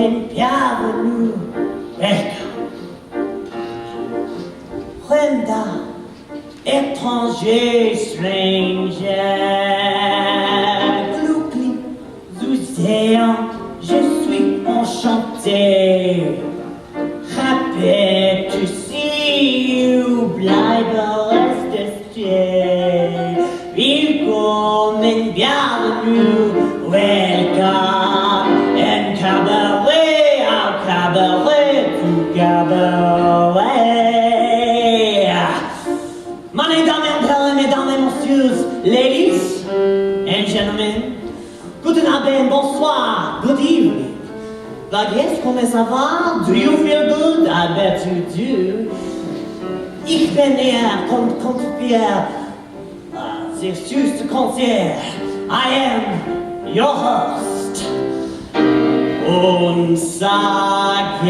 and bienvenue. Welcome. Brenda, étranger, stranger. Glücklich, Océan, je suis enchanté. Happy to see you, bleibe reste. Willkommen, bienvenue, welcome. En cabaret, au cabaret, tout cabaret. Meine Damen und Herren, Mesdames et Messieurs, ladies and gentlemen, guten Abend, bonsoir, good evening. But yes, comment ça va? Do you feel good? I bet you do. Ich bin hier, kommt hier, c'est juste concert. I am your host. Und sagen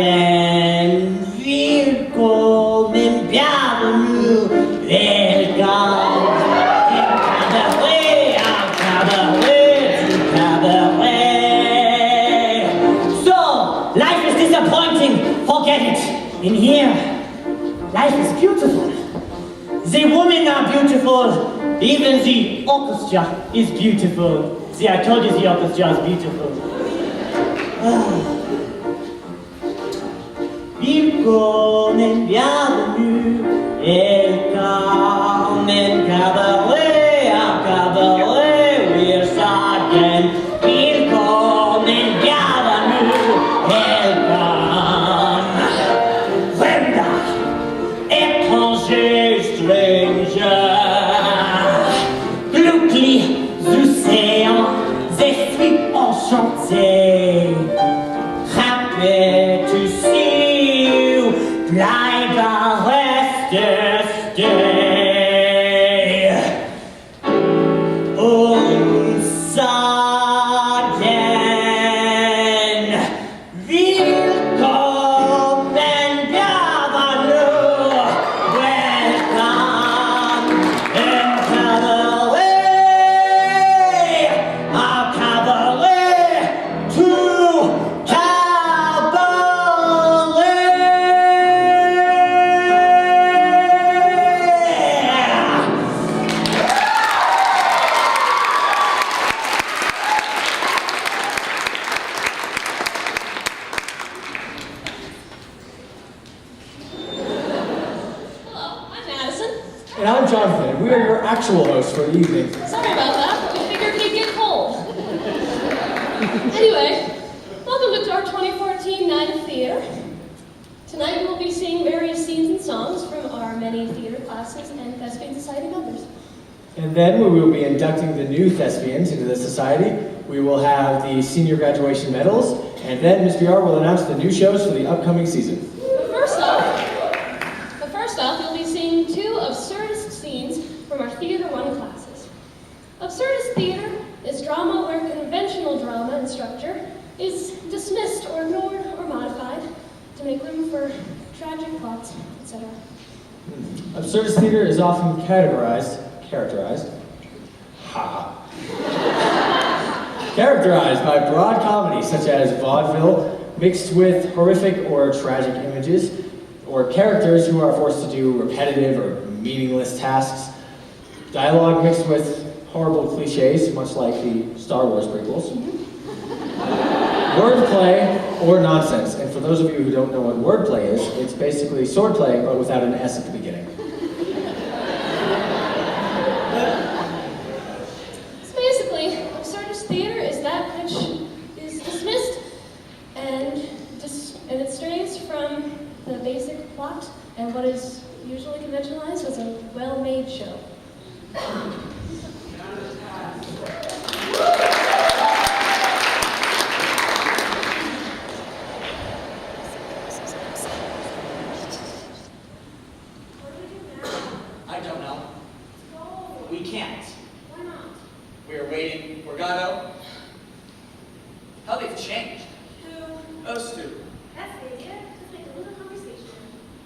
willkommen, bienvenue, welcome. Cabaret, au cabaret, du cabaret. So, life is disappointing, forget it. In here, life is beautiful. The women are beautiful, even the orchestra is beautiful. See, I told you the orchestra is beautiful. Willkommen, bienvenue, welcome in cabaret, au cabaret, we're sagen, willkommen, bienvenue, welcome. Brenda, étranger, stranger, glücklich, Océan, je suis enchanté. Happy to see you, bleibe reste, stay. Und sagen, willkommen, bienvenue, welcome in cabaret, au cabaret, to And I'm Jonathan, and we are your actual hosts for the evening. Sorry about that, we figured he'd get cold. Anyway, welcome to our 2014 Night of Theater. Tonight we'll be seeing various scenes and songs from our many theater classes and Thespian Society members. And then we will be inducting the new thespians into the society. We will have the senior graduation medals, and then Ms. BR will announce the new shows for the upcoming season. But first off, you'll be seeing two absurdist scenes from our Theater 1 classes. Absurdist theater is drama where conventional drama and structure is dismissed or ignored or modified to make room for tragic plots, etc. Absurdist theater is often characterized by broad comedy such as vaudeville mixed with horrific or tragic images, or characters who are forced to do repetitive or meaningless tasks, dialogue mixed with horrible cliches, much like the Star Wars prequels, wordplay or nonsense. And for those of you who don't know what wordplay is, it's basically swordplay but without an S at the beginning. So basically, absurdist theater is that which is dismissed and it strays from the basic plot and what is usually conventionalized as a well-made show. I don't know. We can't. Why not? We're waiting for Godot. How they've changed. Who? Those two. That's the idea. Just like a little conversation.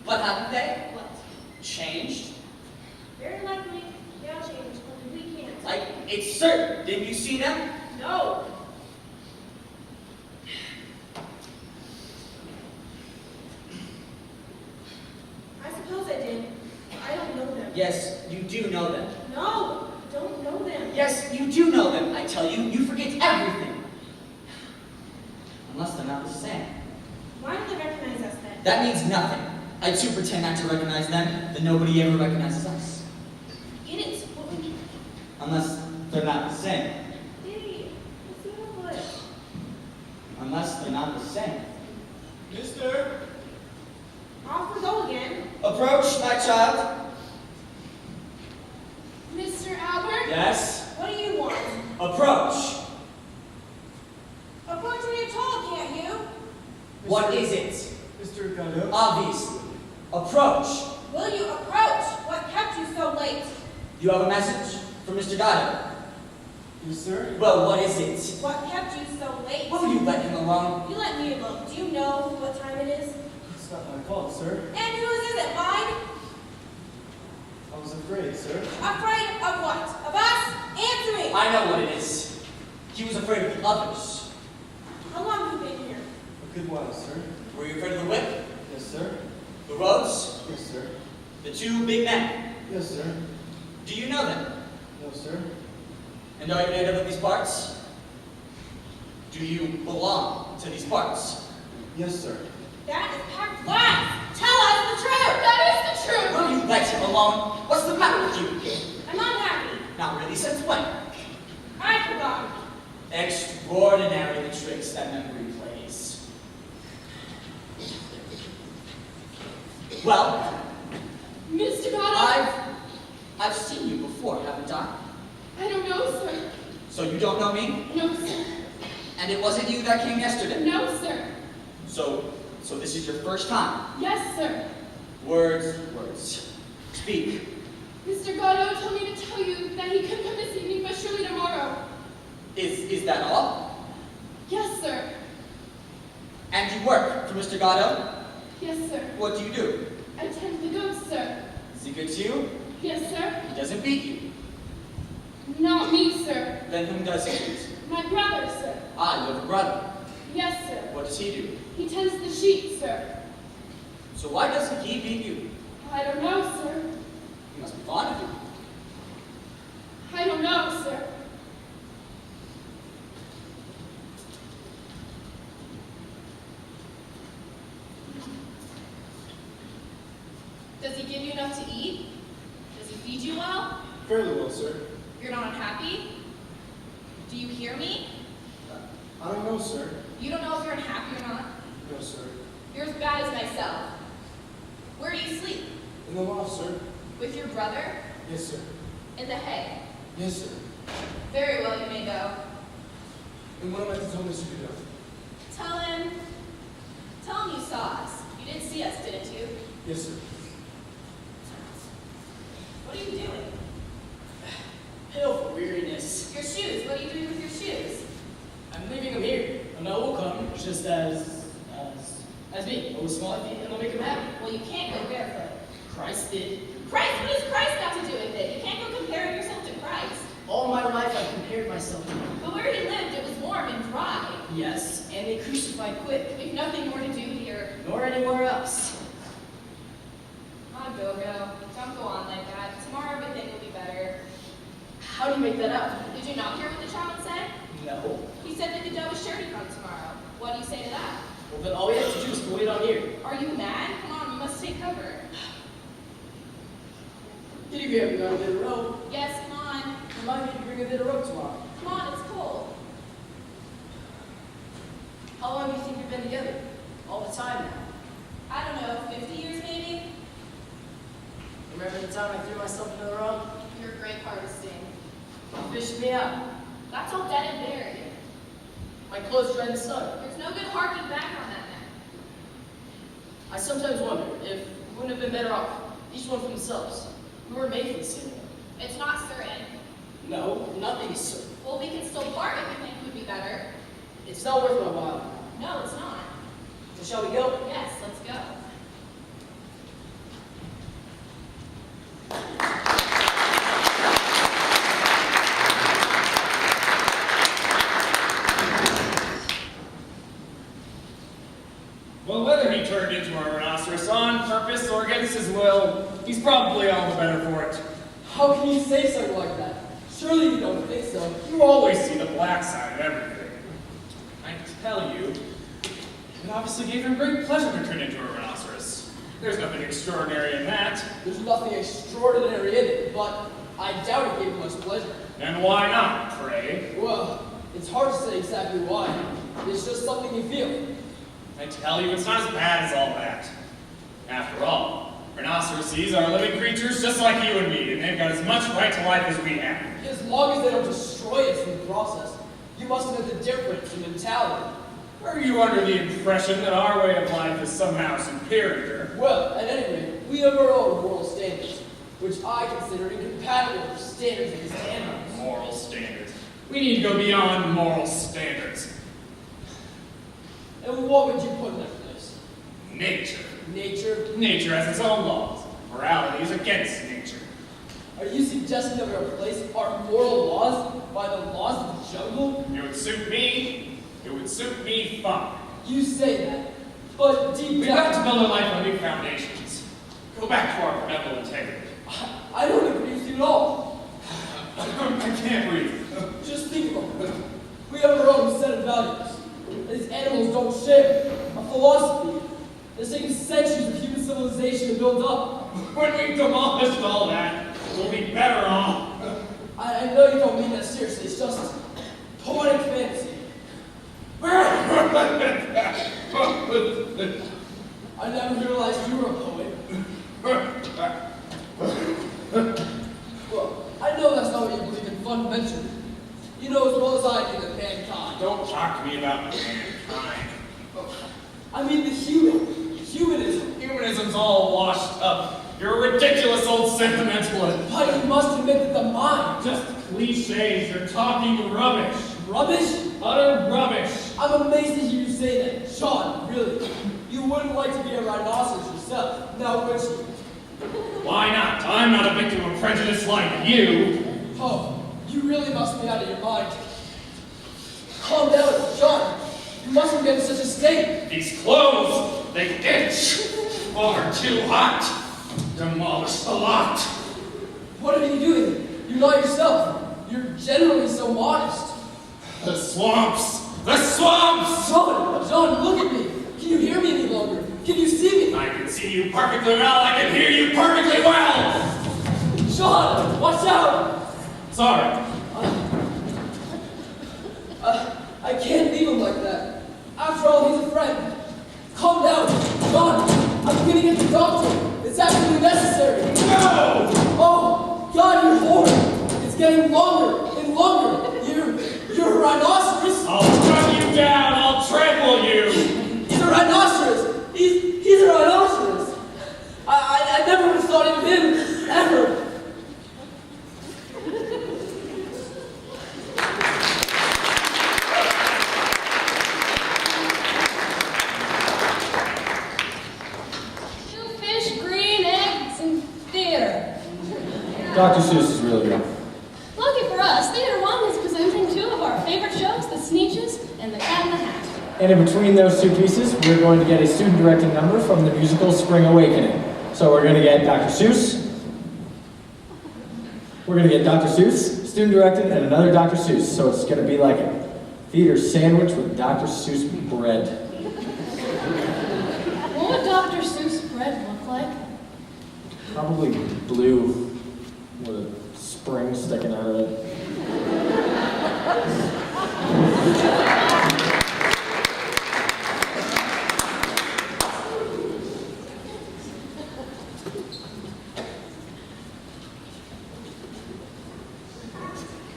What haven't they? What? Changed? Very likely, they all changed, only we can't. Like, it's certain. Didn't you see them? No. No, I don't know them. Yes, you do know them, I tell you. You forget everything. Unless they're not the same. Why do they recognize us then? That means nothing. I too pretend not to recognize them, then nobody ever recognizes us. Get it? Unless they're not the same. Hey, let's see what it was. Unless they're not the same. Mister, Off we go again. Approach, my child. Mr. Albert? Yes. What do you want? Approach. Approach when you're told, can't you? What is it? Mr. Gatto. Obviously. Approach. Will you approach? What kept you so late? You have a message from Mr. Gatto. Yes, sir. Well, what is it? What kept you so late? Will you let him alone? You let me alone. Do you know what time it is? It's not my fault, sir. And whose is it? Mine? I was afraid, sir. Afraid of what? Of us? Answer me! I know what it is. He was afraid of the others. How long have you been here? A good while, sir. Were you afraid of the whip? Yes, sir. The roads? Yes, sir. The two big men? Yes, sir. Do you know them? No, sir. And are you native of these parts? Do you belong to these parts? Yes, sir. That is packed lies! Tell us the truth! That is the truth! Will you let him alone? What's the matter with you? I'm unhappy. Not really, since when? I forgot. Extraordinary the tricks that memory plays. Well, Mr. Gatto? I've seen you before, haven't I? I don't know, sir. So you don't know me? No, sir. And it wasn't you that came yesterday? No, sir. So this is your first time? Yes, sir. Words. Speak. Mr. Gatto told me to tell you that he couldn't come this evening, but surely tomorrow. Is that all? Yes, sir. And you work for Mr. Gatto? Yes, sir. What do you do? I tend the goats, sir. Is he good to you? Yes, sir. He doesn't beat you. Not me, sir. Then whom does he beat? My brother, sir. Ah, you have a brother. Yes, sir. What does he do? He tends the sheep, sir. So why doesn't he beat you? I don't know, sir. He must be fond of you. I don't know, sir. Does he give you enough to eat? Does he feed you well? Fairly well, sir. You're not unhappy? Do you hear me? I don't know, sir. You don't know if you're unhappy or not? No, sir. You're as bad as myself. Where do you sleep? In the loft, sir. With your brother? Yes, sir. In the hay? Yes, sir. Very well, you may go. And what am I to tell Mr. Gatto? Tell him you saw us. You didn't see us, didn't you? Yes, sir. What are you doing? Hail for weariness. Your shoes. What are you doing with your shoes? I'm leaving him here, and I will come just as me. Oh, small feet, and I'll make him happy. Well, you can't go barefoot. Christ did. Christ? What has Christ got to do with it? You can't go comparing yourself to Christ. All my life I compared myself to him. But where he lived, it was warm and dry. Yes, and they crucified quick, We've nothing more to do here. nor anywhere else. Ah, go. Don't go on like that. Tomorrow everything will be better. How do you make that out? Did you not hear what the child said? No. He said that Godot is sure to come tomorrow. What do you say to that? Well, then all we have to do is wait on here. Are you mad? Come on, you must take cover. Did you grab me on a bit of rope? Yes, come on. Remind me to bring a bit of rope tomorrow. Come on, it's cold. How long do you think we've been together? All the time now. I don't know, 50 years maybe? Remember the time I threw myself into the rum? You're a great harvesting. You fished me out. That's all dead and buried. My clothes dried in the sun. There's no good harking back on that man. I sometimes wonder if we wouldn't have been better off, each one for themselves. We were made for the same one. It's not certain. No, nothing is certain. Well, we can still part if you think it would be better. It's not worth my while. No, it's not. So shall we go? Yes, let's go. Well, whether he turned into a rhinoceros on purpose or against his will, he's probably all the better for it. How can you say such answering like that? Surely you don't think so. You always see the black side of everything. I tell you, it obviously gave him great pleasure to turn into a rhinoceros. There's nothing extraordinary in that. There's nothing extraordinary in it, but I doubt it gave him much pleasure. And why not, pray? Well, it's hard to say exactly why. It's just something you feel. I tell you, it's not as bad as all that. After all, rhinoceroses are living creatures just like you and me, and they've got as much right to life as we have. As long as they don't destroy us in the process, you must admit the difference in mentality. Are you under the impression that our way of life is somehow superior? Well, at any rate, we have our own moral standards, which I consider incompatible with standards of these animals. Moral standards. We need to go beyond moral standards. And what would you put in their place? Nature. Nature? Nature has its own laws. Morality is against nature. Are you suggesting that we replace our moral laws by the laws of the jungle? It would suit me. It would suit me fine. You say that, but deep We've got to down, build a life on new foundations. Go back to our benevolent integrity. I don't agree with you at all. I can't breathe. Just think about it. We have our own set of values. These animals don't share. A philosophy. It's taken centuries of human civilization to build up. When we've demolished all that, we'll be better off. I know you don't mean that seriously. It's just poetic fantasy. I never realized you were a poet. Well, I know that's not what you believe in fundamentally. You know as well as I do that mankind. Don't talk to me about mankind. I mean the humanism. Humanism's all washed up. You're a ridiculous old sentimentalist. But you must admit that the mind. Just cliches. You're talking rubbish. Rubbish? Utter rubbish. I'm amazed to hear you say that. Sean, really. You wouldn't like to be a rhinoceros yourself, now would you? Why not? I'm not a victim of prejudice like you. Oh, you really must be out of your mind. Calm down, John. You mustn't get in such a state. These clothes, they itch. Far too hot. Demolish the lot. What are you doing? You're not yourself. You're generally so modest. The swamps. The swamps! John, look at me. Can you hear me any longer? Can you see me? I can see you perfectly well. I can hear you perfectly well. John, watch out. Sorry. I can't leave him like that. After all, he's a friend. Calm down. John, I'm gonna get the doctor. It's absolutely necessary. No! Oh, God, you're horrid. It's getting longer and longer. You're a rhinoceros. I'll run you down. I'll trample you. He's a rhinoceros. He's a rhinoceros. I never would have thought of him, ever. Two fish, green eggs, and theater. Dr. Seuss is really good. Lucky for us, Theater One is presenting two of our favorite shows, The Sneetches and The Cat in the Hat. And in between those two pieces, we're going to get a student-directed number from the musical Spring Awakening. So we're going to get Dr. Seuss. We're going to get Dr. Seuss, student-directed, and another Dr. Seuss. So it's going to be like a theater sandwich with Dr. Seuss bread. What would Dr. Seuss bread look like? Probably blue with a spring sticking out of it.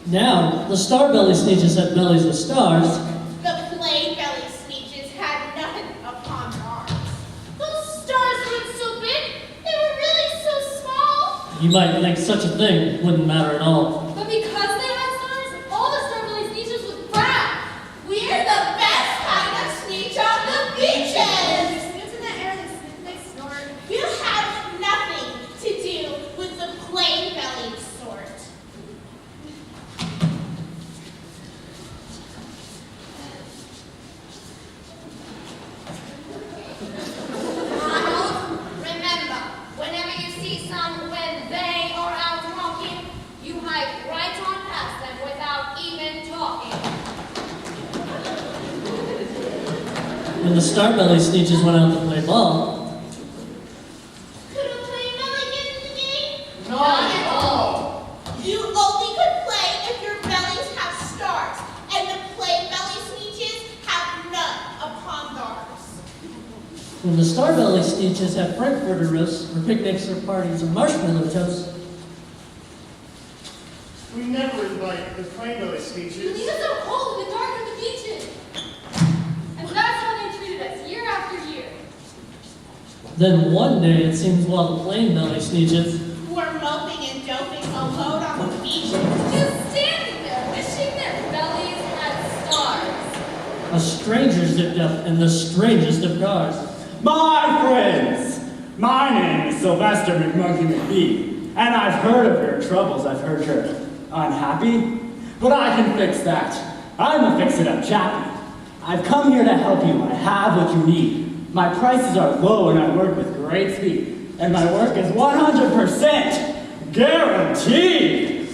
Now, the Starbelly Sneetches had bellies with stars. The plain belly Sneetches had nothing upon Mars. Those stars weren't so big, they were really so small. You might think such a thing wouldn't matter at all. But because they had stars, all the Starbelly Sneetches was brown. We're the best kind of Sneetch on the beaches. Isn't that air that sniff next door? You have nothing to do with the plain bellied sort. Ronald, remember, whenever you see someone when they are out walking, you hide right on past them without even talking. When the Starbelly Sneetches went out to play ball, Could a play belly get in the game? Not at all. You only could play if your bellies have stars, and the play belly Sneetches have none upon theirs. when the Starbelly Sneetches have Frankfurter roasts or picnics or parties or marshmallow toasts, We never invite the Plainville You speeches. leave us out cold in the dark on the beaches. And that's how they treated us year after year. then one day it seems while the Plainbelly Sneetches Who are moping and doping alone on the beaches. Just standing there, wishing their bellies had stars. a stranger zipped up in the strangest of cars. My friends, my name is Sylvester McMonkey McBee, and I've heard of your troubles. I've heard you're unhappy, but I can fix that. I'm a fix-it-up chappie. I've come here to help you. I have what you need. My prices are low and I work with great speed, and my work is 100% guaranteed.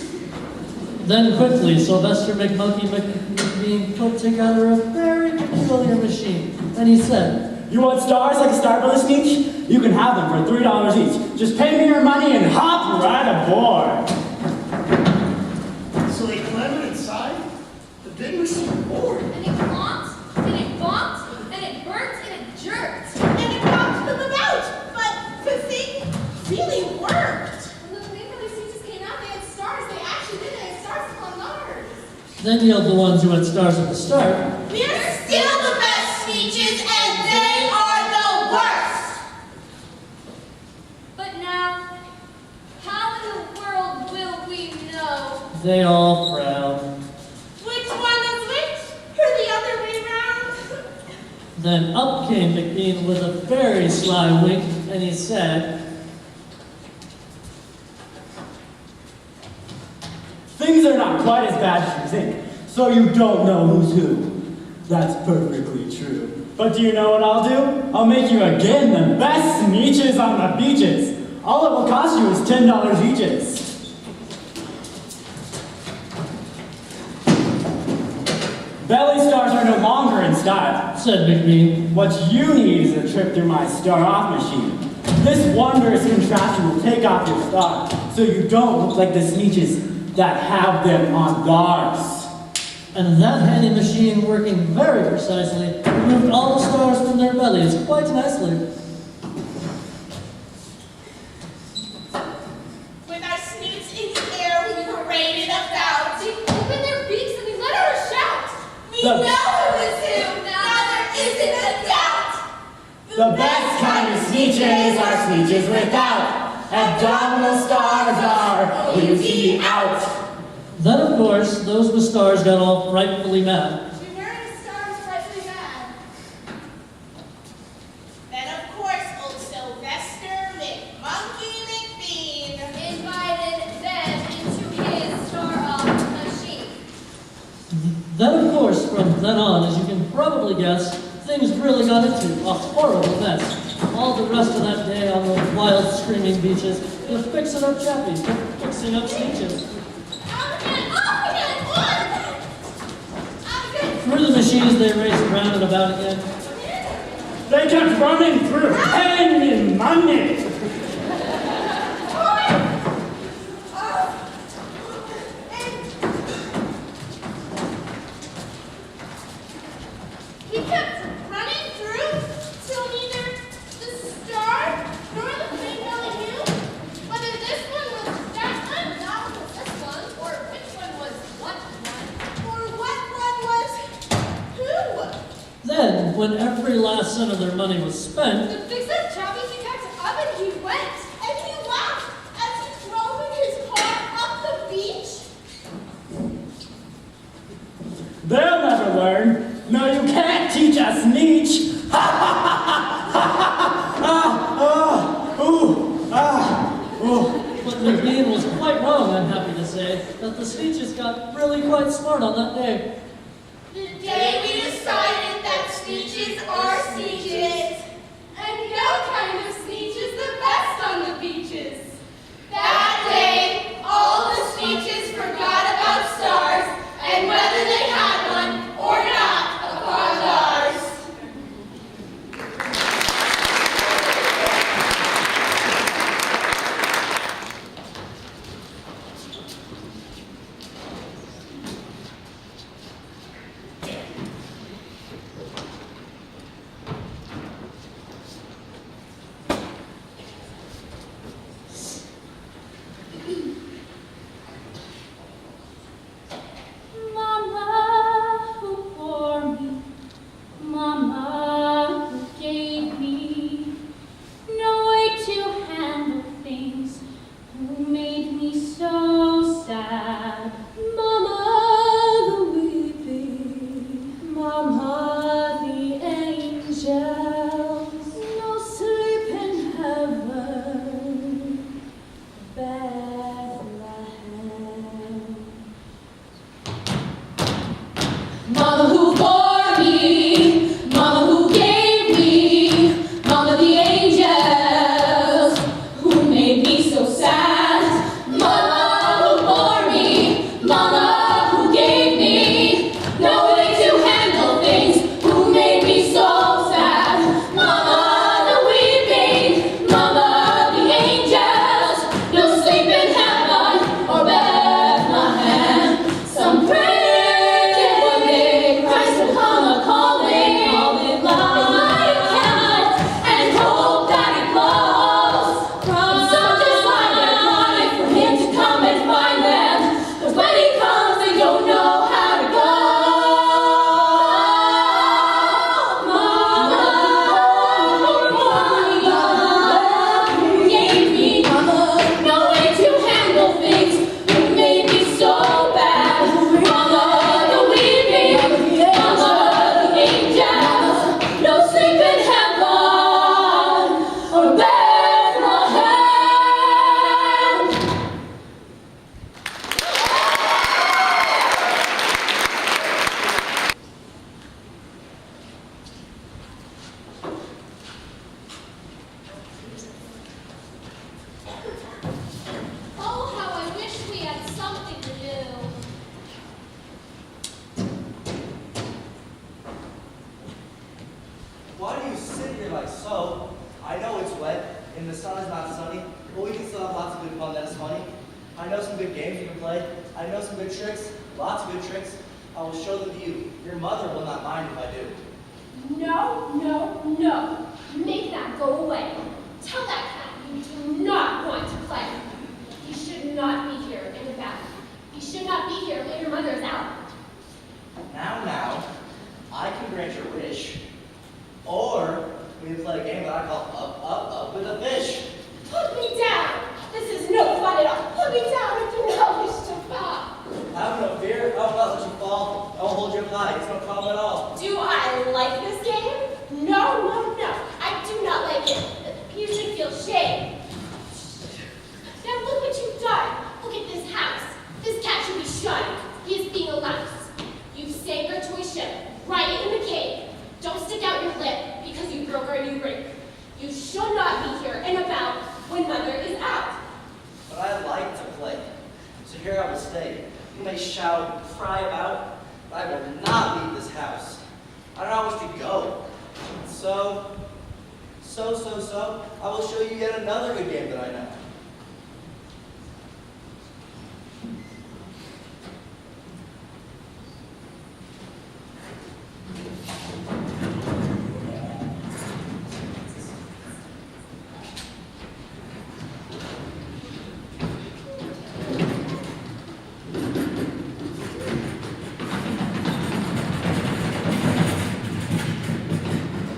Then quickly, Sylvester McMonkey McBean put together a very peculiar machine, and he said, You want stars like a Starbelly Sneetch? You can have them for $3 each. Just pay me your money and hop right aboard. So they clambered inside the big machine board. And it clonked, and it bonked, and it burnt, and it jerked. And it knocked them about. But the thing really worked. When the Plainville Sneetches came out, they had stars. They actually did. They had stars upon Mars. then yelled the ones who had stars at the start, We're still the best Sneetches, and they are the worst. But now, how in the world will we know they all frowned. which one is which, or the other way round? Then up came McBean with a very sly wink, and he said, Things are not quite as bad as you think, so you don't know who's who. That's perfectly true. But do you know what I'll do? I'll make you again the best Sneetches on the beaches. All it will cost you is $10 eaches. Belly stars are no longer in style. said McBean. What you need is a trip through my star-off machine. This wondrous contraption will take off your star, so you don't look like the Sneetches that have them on theirs. And that handy machine, working very precisely, removed all the stars from their bellies quite nicely. With our snoots in the air, we paraded about. They opened their beaks and we let out a shout. We know who is who. Now there isn't a doubt. The best kind of Sneetches are Sneetches without abdominal stars are beauty out. Then, of course, those with stars got all frightfully mad. We weren't stars frightfully mad. Then, of course, old Sylvester McMonkey McBean invited them into his star-off machine. Then, of course, from then on, as you can probably guess, things really got into a horrible mess. All the rest of that day on those wild, screaming beaches, the fixin' up chappies kept fixing up Sneetches. Through the machines, they raced round and about again. They kept running through pain and money. He kept running through till neither the star nor the Plainville knew whether this one was that one, not this one, or which one was what one, or what one was who. Then, when every last cent of their money was spent, The fix-up chappie he kept up and he went, and he laughed as he drove in his car up the beach. They'll never learn. No, you can't teach a Sneetch. but McBean was quite wrong, I'm happy to say, that the Sneetches got really quite smart on that day. The day we decided that Sneetches are Sneetches, and no kind of Sneetch is the best on the beaches. That day, all the Sneetches from I know some good tricks, lots of good tricks. I will show them to you. Your mother will not mind if I do. No, no, no. Make that go away. Tell that cat you do not want to play. He should not be here in the back. He should not be here when your mother is out. Now, I can grant your wish. Or we can play a game that I call up with a fish. Put me down. This is no fun at all. Put me down. I do not wish to fall. Have no fear. I will not let you fall. I will hold you up high. It's no problem at all. Do I like this game? No, no, no. I do not like it. You should feel shame. Now look what you've done. Look at this house. This cat should be shunned. He is being a louse. You've sank our toy ship right in the cave. Don't stick out your lip because you broke our new ring. You should not be here and about when mother is out. But I like to play. So here I will stay. You may shout, cry about, but I will not leave this house. I don't know which to go. So, I will show you yet another good game that I know.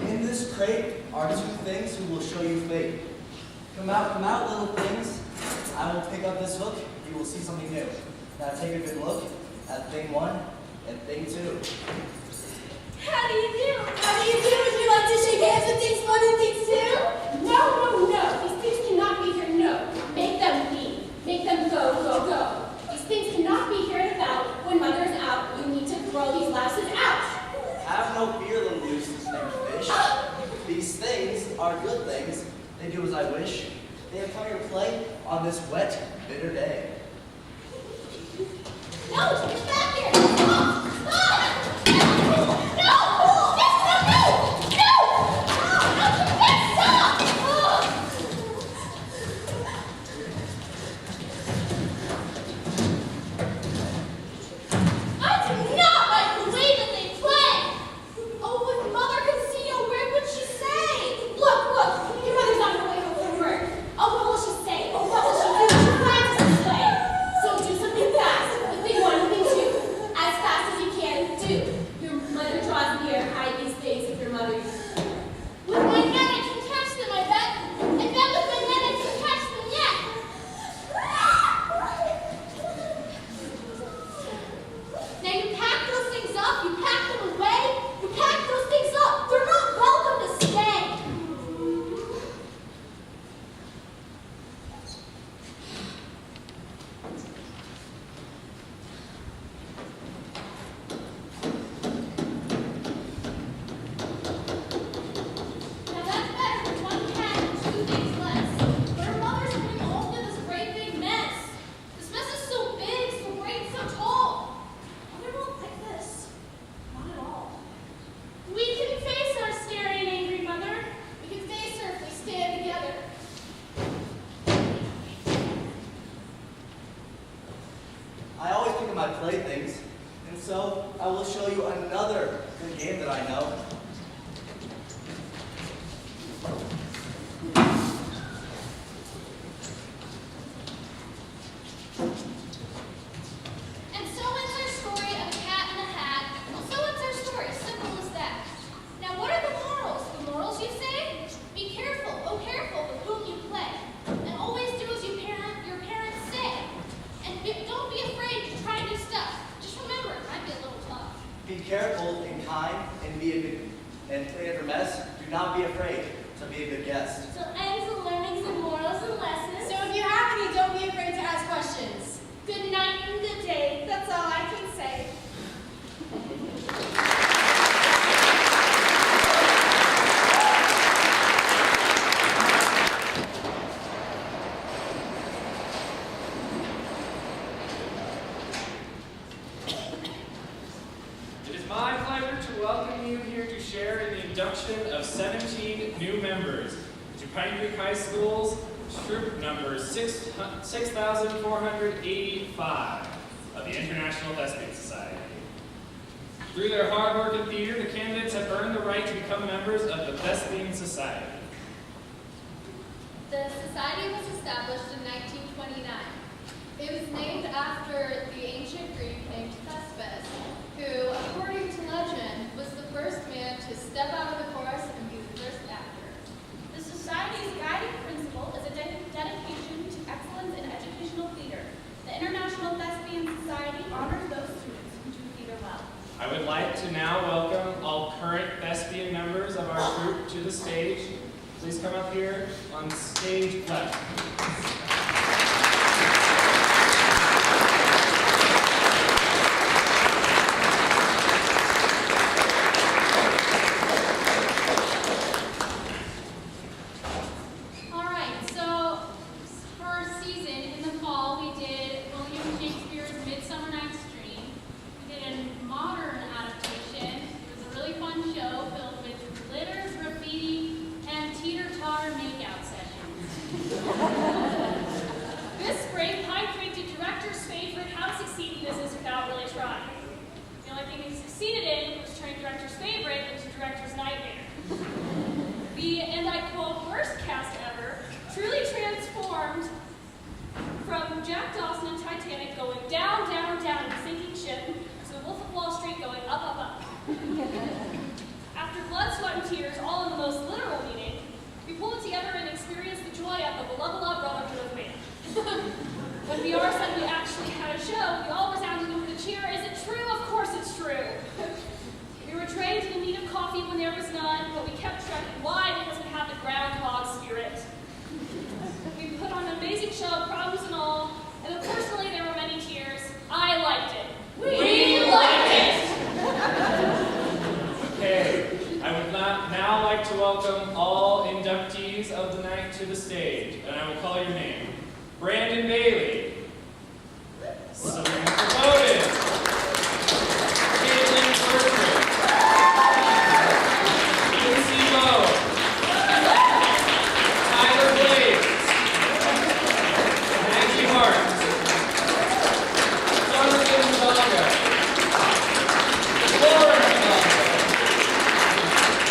In this crate are two things who will show you fate. Come out, little things. I will pick up this hook. You will see something new. Now take a good look at thing one and thing two. How do you do? How do you do? Would you like to shake hands with things 1 and things 2? No, no, no. These things cannot be here. No. Make them leave. Make them go, go, go. These things cannot be here and about. When mother is out, you need to throw these louses out. Have no fear, little nuisance named fish. These things are good things. They do as I wish. They have plenty of play on this wet, bitter day. No, get back here! Stop! Stop! No! No! No! No! Stop! I do not like the way that they play! Oh, if mother could see you, where would she say? Look, your mother's on her way home from work. Oh, what will she say? Oh, what will she do? She plans to play. So do something fast. With thing one and thing two. As fast as you can do. Your mother draws near. Hide these things if your mother... With my net I can catch them, I bet. I bet with my net I can catch them yet. Now you pack those things up, you pack them away, you pack those things up. They're not welcome to stay. Now that's better with one cat and 2 things less. But our mother's putting all of this great big mess. This mess is so big, so great, so tall. Mother won't like this. Not at all. We can face our scary and angry mother. We can face her if we stand together. I always think of my playthings, and so I will show you another good game that I know. And so ends our story of a cat in a hat. So ends our story, simple as that. Now what are the morals? The morals, you say? Be careful, oh careful with whom you play. And always do as your parents say. And don't be afraid to try new stuff. Just remember, it might be a little tough. Be careful and kind, and be a good and clean up your mess. Do not be afraid to be a good guest. So ends the learnings and morals and lessons. So if you have any, don't be afraid to ask questions. Good night and good day. That's all I can say. It is my pleasure to welcome you here to share in the induction of 17 new members to Pine Creek High School's troop number 6,485. the International Thespian Society. Through their hard work in theater, the candidates have earned the right to become members of the Thespian Society. The society was established in 1929. It was named after the ancient Greek named Thespis, who, according to legend, was the first man to step out of the chorus and be the first actor. The Society's guiding principle is a dedication to excellence in educational theater. The International Thespian Society honors those students who do theater well. I would like to now welcome all current thespian members of our group to the stage. Please come up here on stage left. All right, so for a season in the fall, we did William Shakespeare's Midsummer Night's Dream. We did a modern adaptation. It was a really fun show filled with glitter, graffiti, and teeter-totter makeout sessions. This spring, Pine Creek did director's favorite How to Succeed in Business Without Really Trying. The only thing he succeeded in was turning director's favorite into director's nightmare. The, and I quote, worst cast ever, truly transformed from Jack Dawson in Titanic going down, down, down in a sinking ship to the Wolf of Wall Street going up, up, up. After blood, sweat, and tears, all in the most literal meaning, we pulled it together and experienced the joy of the beloved brotherhood of man. When VR said we actually had a show, we all resounded with a cheer. Is it true? Of course it's true. We were trained in need of coffee when there was none, but we kept trekking. Why? Because we have the groundhog spirit. We put on an amazing show, problems and all, and personally there were many tears. I liked it. We liked it! Okay, I would now like to welcome all inductees of the night to the stage, and I will call your name. Brandon Bailey, Samantha Bowden, Caitlin Bertrand, Lindsay Lowe, Tyler Blades, Maggie Hart, Jonathan Hidalgo, Lauren Hidalgo,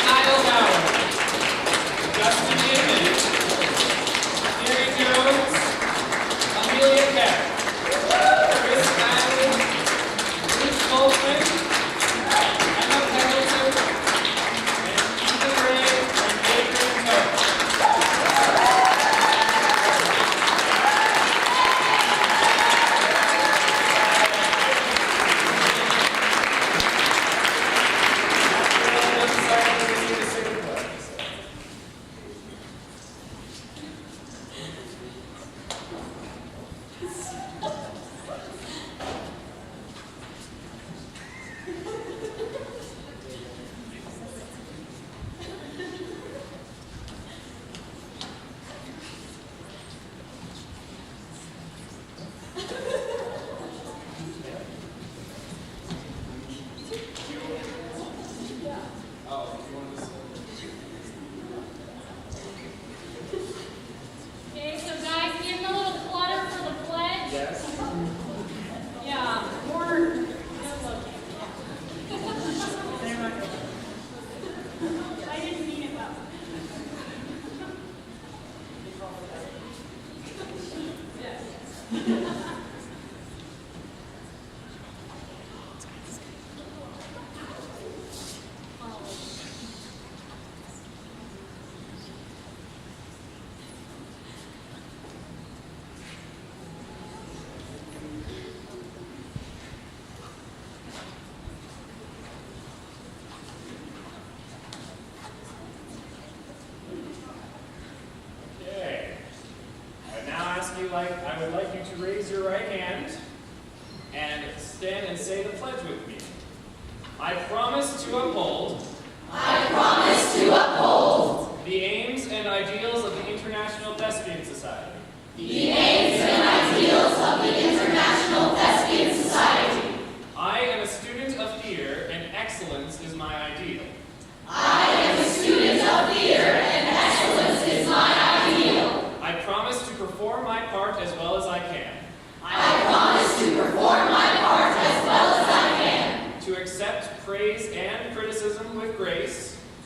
Kyle Howard, Justin Newman, Mary Jones, Amelia Peck, Chris Allen, Bruce Goldman, Emma Pendleton, and Ethan Ray and Adrian Coe. Okay, so guys, getting a little clutter for the pledge. Yes. Yeah, more good looking. I didn't mean it well. Yes. Okay. I would now ask you, I would like you to raise your right hand and stand and say the pledge with me. I promise to uphold. I promise to uphold The aims and ideals of the International Thespian Society. the aims and ideals of the International Thespian Society. I am a student of theater, and excellence is my ideal. I am a student of theater, and excellence is my ideal. I promise to perform my part as well as I can. I promise to perform my part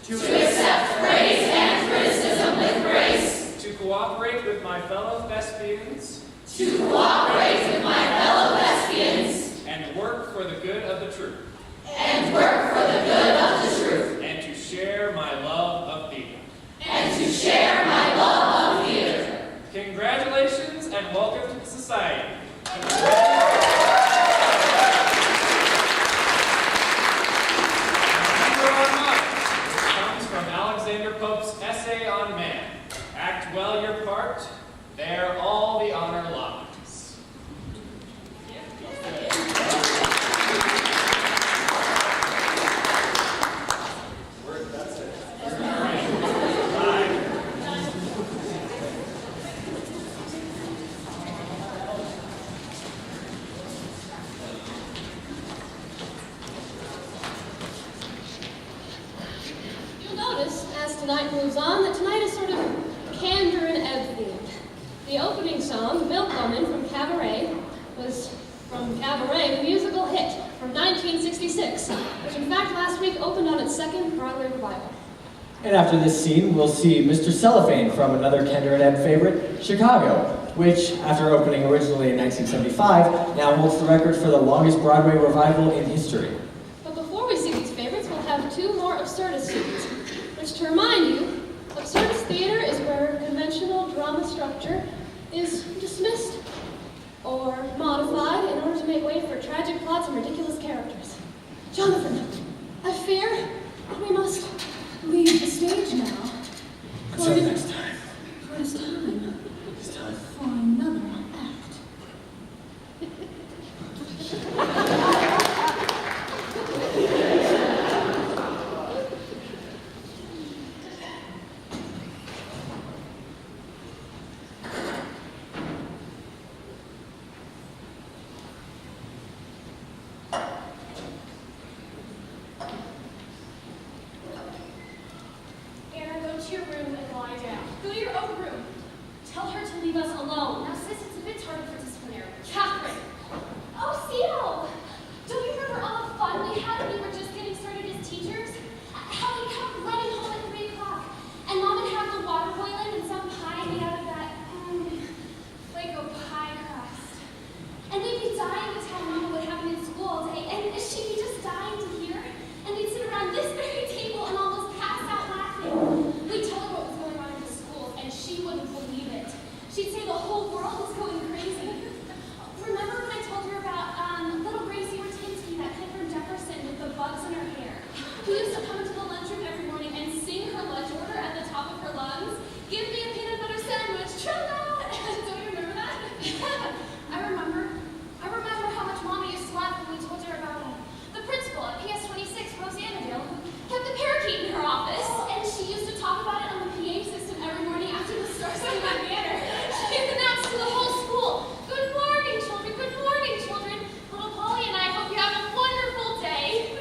To accept praise and criticism with grace. To cooperate with my fellow thespians. To cooperate with my fellow thespians. And work for the good of the truth. And work for the good of the truth. And to share my love of theater. And to share my love of theater. Congratulations and welcome to the society. Alexander Pope's essay on man. Act well your part, there all the honor lies. That's it. Bye. You'll notice, as tonight moves on, that tonight is sort of candor and ebb themed. The opening song, Milk Woman from Cabaret, was from Cabaret, the musical hit from 1966, which in fact last week opened on its second Broadway revival. And after this scene, we'll see Mr. Cellophane from another Kendra and Ebb favorite, Chicago, which, after opening originally in 1975, now holds the record for the longest Broadway revival in history. But before we see these favorites, we'll have two more Absurdist scenes, which, to remind you, Absurdist theater is where conventional drama structure is dismissed or modified in order to make way for tragic plots and ridiculous characters. Jonathan, I fear we must leave the stage now. Until next time. For it is time. It's time. For another act. Anna, go to your room and lie down. Go to your own room. Tell her to leave us alone. Now, sis, it's a bit tardy for disciplinary. Catherine! Oh, Seal! Don't you remember all the fun we had when we were just getting started as teachers? How we kept running home at 3 o'clock, and Mom would have the water boiling and some pie made out of that, Flake-O pie crust. And we'd be dying to tell Mama what happened in school all day, and she'd be just dying to hear. And we'd sit around this very table and almost pass out laughing. We'd tell her what was going on in the schools, and she wouldn't believe it. She'd say the whole world was going crazy. Remember when I told her about little Gracie Ratinsky, that kid from Jefferson with the bugs in her hair? Who used to come into the lunchroom every morning and sing her lunch order at the top of her lungs? Give me a peanut butter sandwich, Trilla! Don't you remember that? I remember how much Mama used to laugh when we told her about the principal at PS 26, Rosanna Dale, who kept the parakeet in her office. And she used to talk about it on the PA system every morning after the Star-Spangled Banner. She announced to the whole school, "Good morning, children, good morning, children. Little Polly and I hope you have a wonderful day."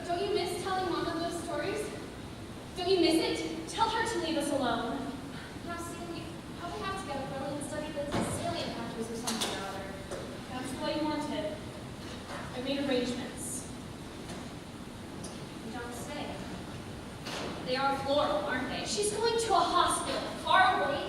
Don't you miss telling Mama those stories? Don't you miss it? Tell her to leave us alone. Now, see, we probably have to get up early and study the salient factors or something or other. That's the way you wanted. I made arrangements. You don't say. They are floral, aren't they? She's going to a hospital, far away.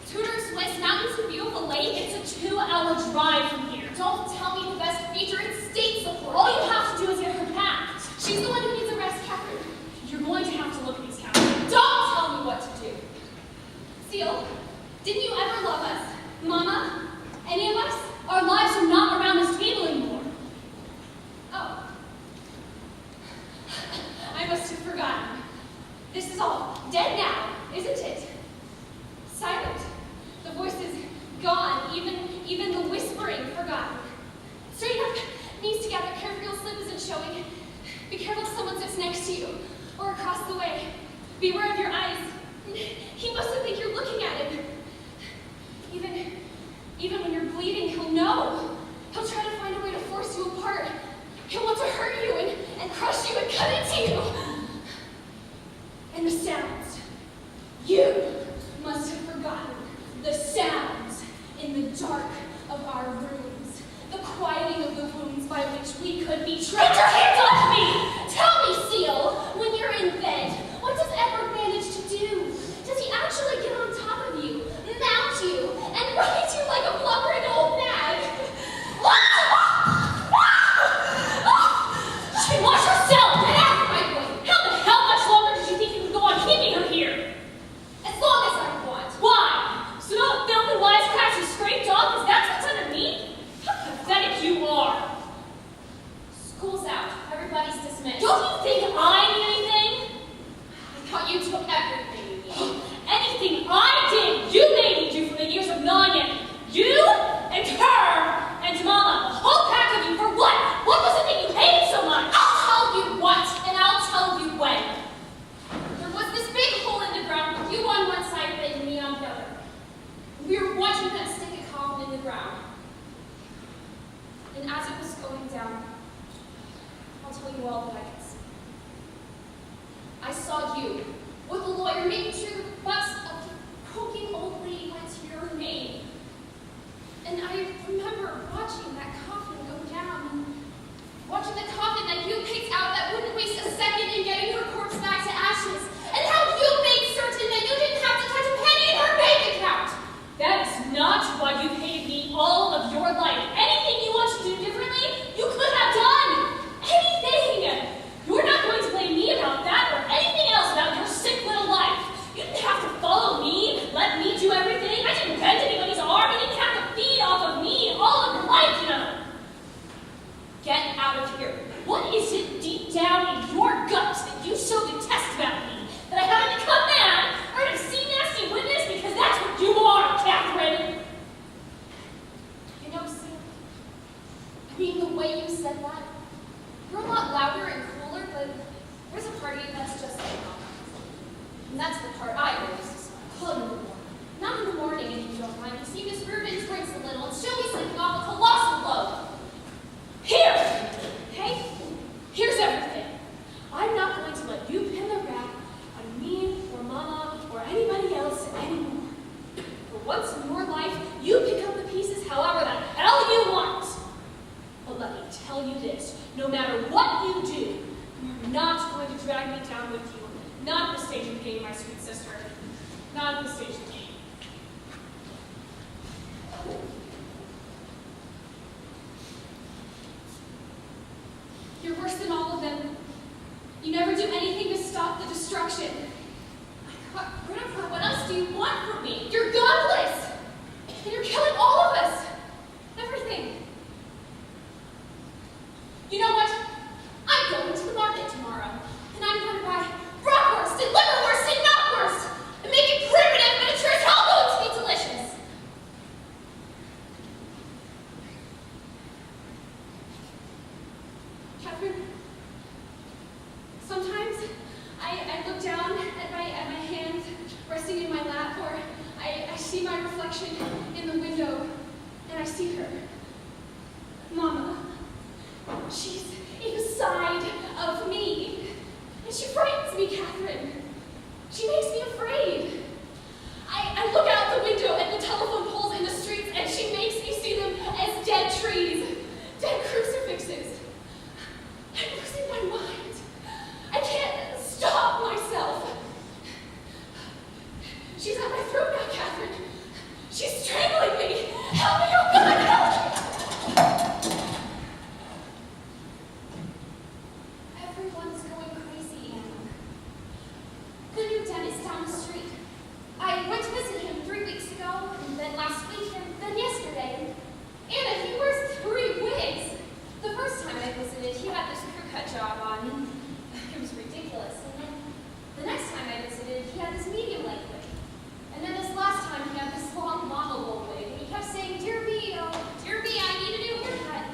Tudor Swiss, mountains in view of a lake. It's a 2-hour drive from here. Don't tell me the best feature is state support. All you have to do is get her packed. She's the one who needs a rest, Catherine. You're going to have to look at these Catherine. Don't tell me what to do. Seal, didn't you ever love us? Mama? Any of us? Our lives are not around this table anymore. Oh. I must have forgotten. This is all dead now, isn't it? Silent. The voice is gone, even the whispering forgotten. Straighten up, knees together, careful your slip isn't showing. Be careful if someone sits next to you, or across the way. Beware of your eyes. He mustn't think you're looking at him. Even when you're bleeding, he'll know. He'll try to find a way to force you apart. He'll want to hurt you and crush you and cut into you. And the sounds. You must have forgotten the sounds in the dark of our rooms. The quieting of the wounds by which we could be trapped. Get your hands off me! And as it was going down, I'll tell you all that I can see. I saw you with a lawyer making sure the bus of the croaking old lady went to your name. And I remember watching that coffin go down, and watching the coffin that you picked out that wouldn't waste a second in getting her corpse back to ashes, and how you made certain that you didn't have to touch a penny in her bank account. That is not why you hated me all of your life. Anything you want to do differently, you could have done. Anything. You're not going to blame me about that or anything else about your sick little life. You didn't have to follow me, let me do everything. I didn't bend anybody's arm. You didn't have to feed off of me all of your life, you know. Get out of here. What is it deep down in your guts that you so detest about me? That I haven't become mad or an obscene nasty witness because that's what you are, Catherine. You know, Sam, I mean, the way you said that, you're a lot louder and cooler, but there's a part of you that's just like mom. And that's the part I always club in the morning. Not in the morning, if you don't mind. You see, Miss Rubin drinks a little, and she'll be sleeping off a colossal load. Here! Okay? Here's everything. I'm not going to let you pin the rap on me or Mama or anybody else anymore. For once in your life, you pick up the pieces however the hell you want. But let me tell you this, no matter what you do, you're not going to drag me down with you. Not at the stage of the game, my sweet sister. Not at the stage of the game. You're worse than all of them. You never do anything to stop the destruction. I got rid of her. What else do you want from me? You're godless. And you're killing all of us. Everything. You know what? I'm going to the market tomorrow. And I'm going to buy bratwurst and liverwurst and knockwurst. And make it primitive, but it sure as hell going to be delicious. Catherine, sometimes I look down at my hand resting in my lap, or I see my reflection in the window, and I see her. Mama. She's inside of me. And she frightens me, Catherine. She makes me afraid. I look out the window at the telephone poles in the streets, and she makes me see them as dead trees, dead crucifixes. I'm losing my mind. I can't stop myself. She's at my throat now, Catherine. She's strangling me. Help me, oh God, help me. Everyone's going crazy, Anna. The new dentist down the street. I went to visit him 3 weeks ago, and then last week, and then yesterday. Anna, he wears 3 wigs. The first time I visited, he had this crew cut job on. It was ridiculous. And then the next time I visited, he had this medium length wig. And then this last time, he had this long mama bowl wig. And he kept saying, "Dear B, oh, dear B, I need a new haircut."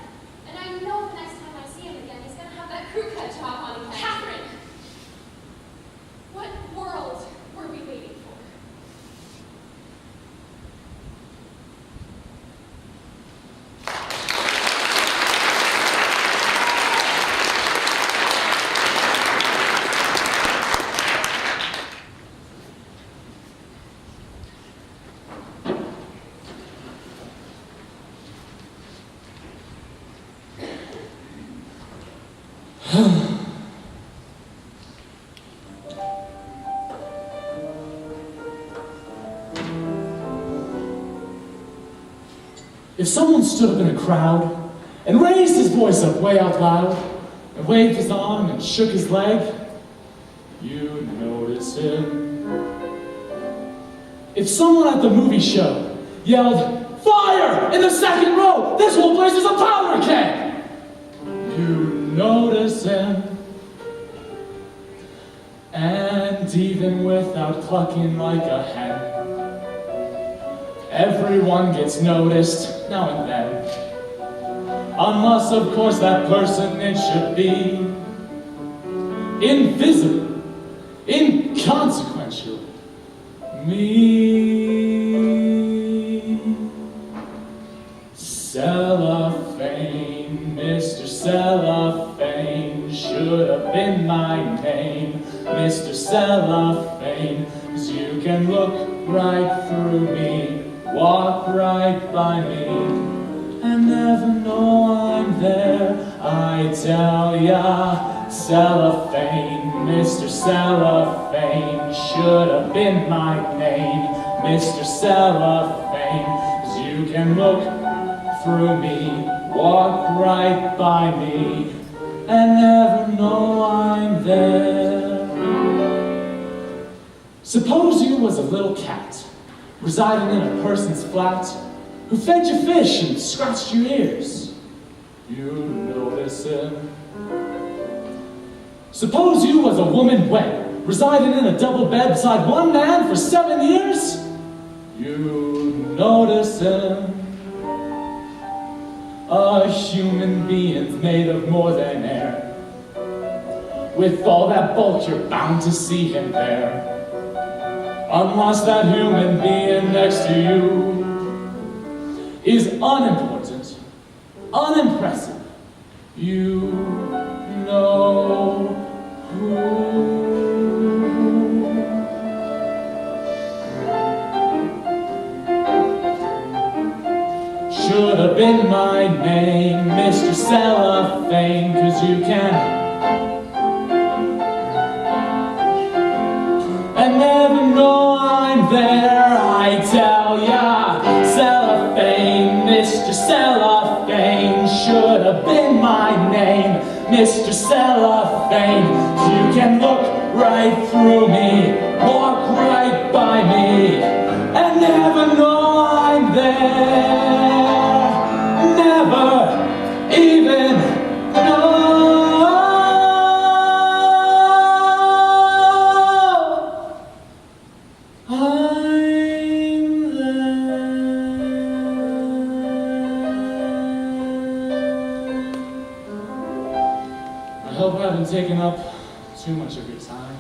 And I know the next time I see him again, he's going to have that crew cut job on again. Catherine! What world were we waiting for? If someone stood up in a crowd and raised his voice up way out loud and waved his arm and shook his leg, you'd notice him. If someone at the movie show yelled, "Fire! In the second row! This whole place is a powder keg!" you'd notice him. And even without clucking like a hen, everyone gets noticed now and then. Unless, of course, that person, it should be invisible, inconsequential, me. Cellophane, Mr. Cellophane, should have been my name, Mr. Cellophane, 'cause you can look right through me, walk right by me, and never know I'm there, I tell ya. Cellophane, Mr. Cellophane, should have been my name, Mr. Cellophane, 'cause you can look through me, walk right by me, and never know I'm there. Suppose you was a little cat, residing in a person's flat, who fed you fish and scratched your ears. You'd notice him. Suppose you was a woman wed, residing in a double bed beside one man for 7 years. You'd notice him. A human being's made of more than air. With all that bulk, you're bound to see him there. Unless that human being next to you is unimportant, unimpressive, you know who. Should have been my name, Mr. Cellophane, 'cause you can and never know I'm there, I tell ya. Cellophane, Mr. Cellophane, should have been my name, Mr. Cellophane, 'cause you can look right through me, walk right by me, and never know I'm there. Never even know I'm there. I hope I haven't taken up too much of your time.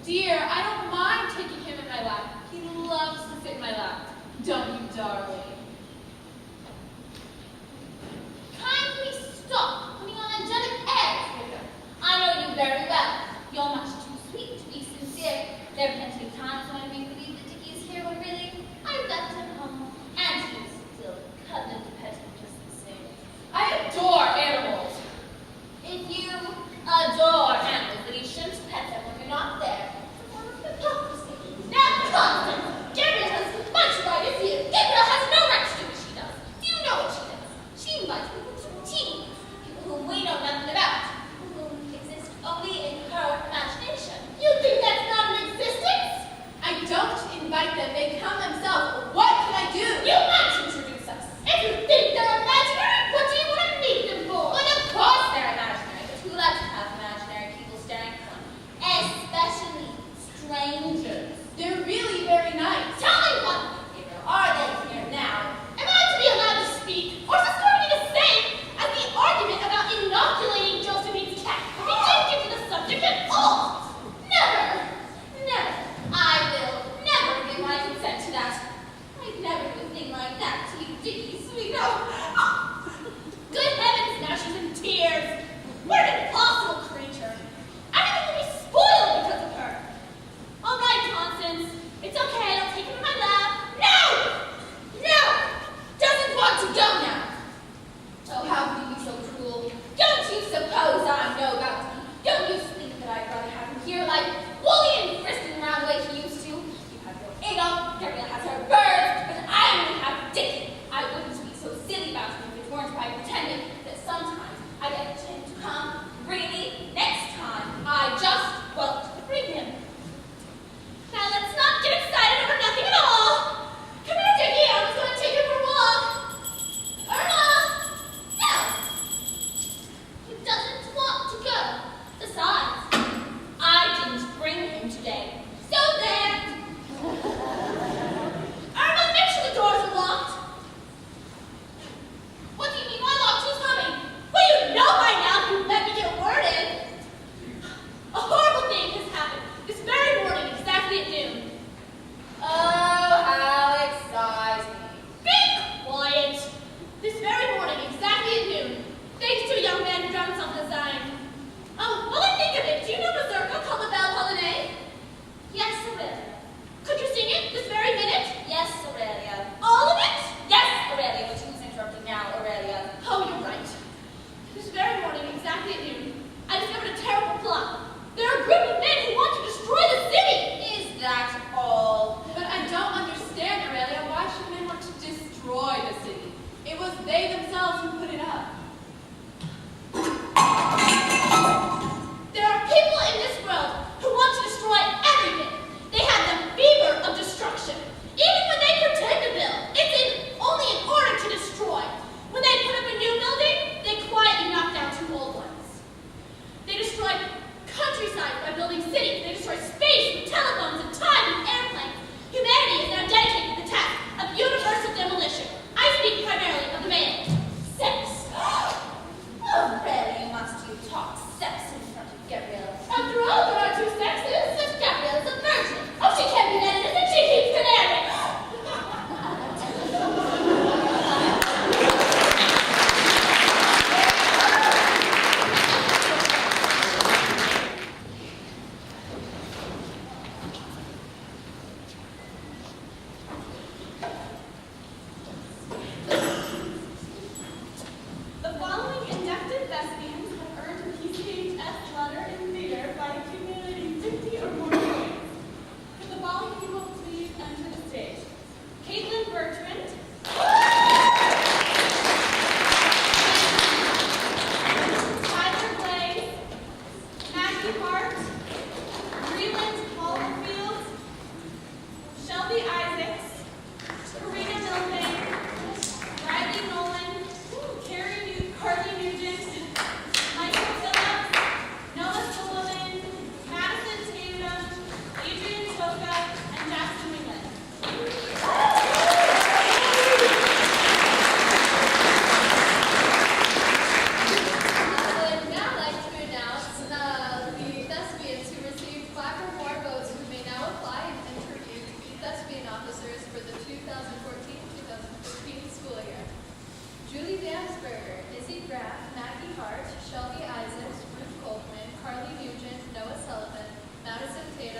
Dear, I don't mind taking him in my lap. He loves to sit in my lap. Don't you, darling? Kindly stop putting on angelic airs, Rita. I know you very well. You're much too sweet to be sincere. There are plenty of times when I make believe that Dickie is here when really I left him home, and he is still cuddling to pet him just the same. I adore animals. If you adore animals, then you shouldn't pet them when you're not there. It's a form of hypocrisy. Now, Constance, Gabriel has as much right as you. Gabriel has no right to do what she does. Do you know what she does? She invites people to tea, people whom we know nothing about, whom exist only in her imagination. You think that's not in existence? I don't invite them. They come themselves. What can I do? You might introduce us. If you think they're imaginary, what do you want to meet them for? Well, of course they're imaginary, but who likes to have imaginary people staring at them? Especially strangers. They're really very nice. Tell me one thing, Gabriel. Are they here now? Am I to be allowed to speak? Or is this going to be the same as the argument about inoculating Josephine's cat? We didn't get to the subject at all. Never. Never. I will never give my consent to that. I'd never do a thing like that to you, Dickie, sweetheart. Oh. Good heavens, now she's in tears. What an impossible creature. Everything will be spoiled because of her. All right,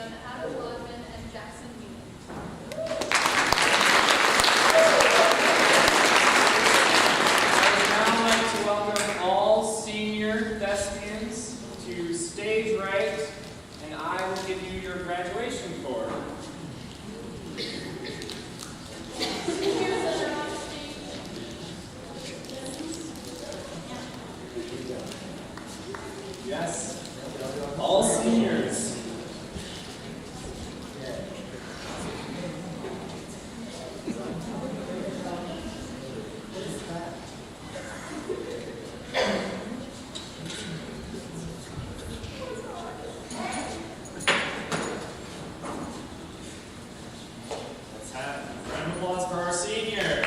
gentlemen, Adam Wadman and Jackson Newman. I would now like to welcome all senior thespians to stage right, and I will give you your graduation cord. Yes, all seniors. Let's have a round of applause for our seniors.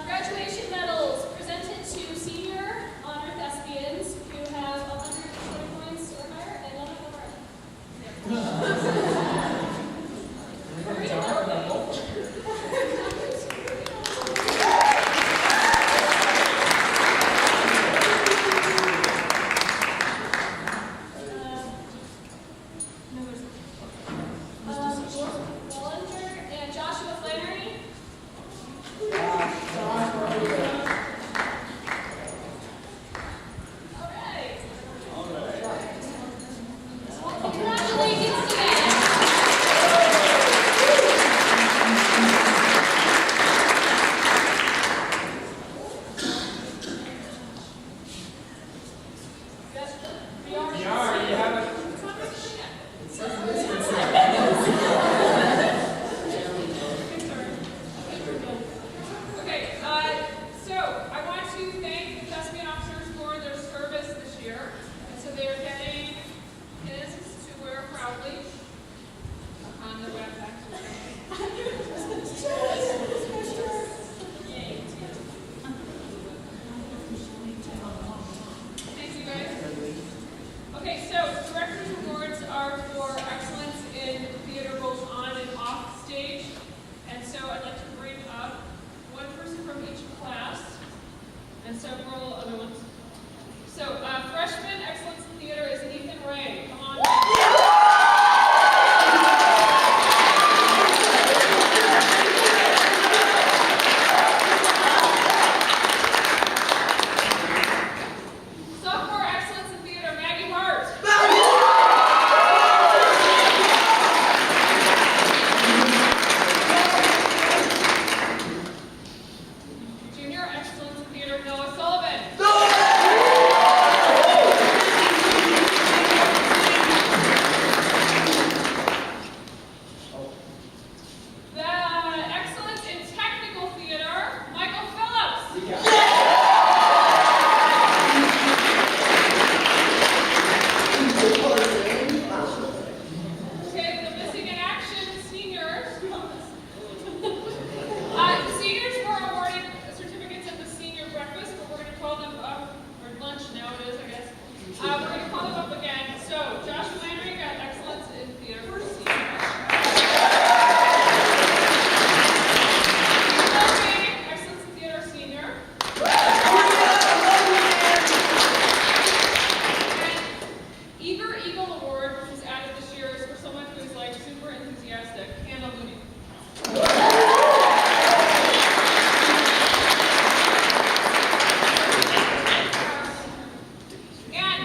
Graduation medals presented to senior honor thespians who have 120 points or higher, and none of them Bollinger and Joshua Flannery. Congratulations to them. VR, you have a... Okay, so I want to thank the thespian officers for their service this year. And so they're getting pins to wear proudly on their backpacks. Yay. Thank you guys. Okay, so director's awards are for excellence in theater both on and off stage. And so I'd like to bring up one person from each class and several other ones. So freshman excellence in theater is Ethan Ray. Come on. Sophomore excellence in theater, Maggie Hart. Junior excellence in theater, Noah Sullivan. The excellence in technical theater, Michael Phillips. Okay, the missing in action seniors. Seniors were awarded certificates at the senior breakfast, but we're going to call them up, or lunch now it is, I guess. We're going to call them up again. So, Josh Flannery got excellence in theater for senior. Bill King, excellence in theater senior. And Eager Eagle Award, which was added this year, is for someone who is like super enthusiastic, Hannah Looney. And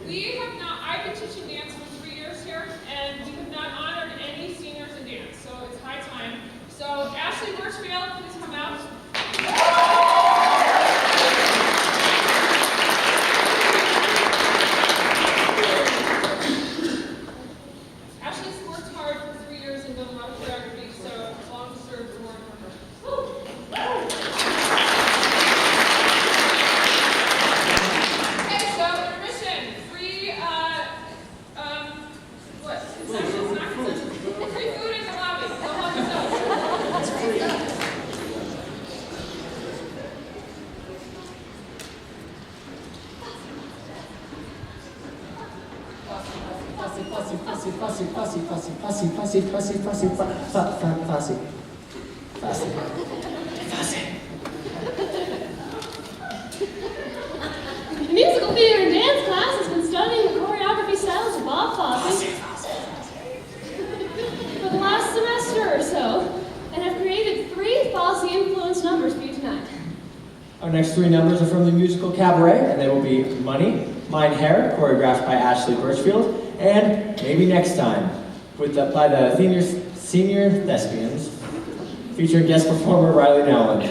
we have not, I've been teaching dance for 3 years here, and we have not honored any seniors in dance, so it's high time. So Ashley Birchfield, please come out. Ashley's worked hard for 3 years and done a lot of choreography, so long deserved award for her. Okay, so intermission. Free, what? Concessions, not concessions. Free food in the lobby. Go help yourself. It's free. Fácil. Our next three numbers are from the musical Cabaret, and they will be Money, Mein Herr, choreographed by Ashley Birchfield, and Maybe Next Time, by the Senior Thespians, featuring guest performer Riley Nowlin.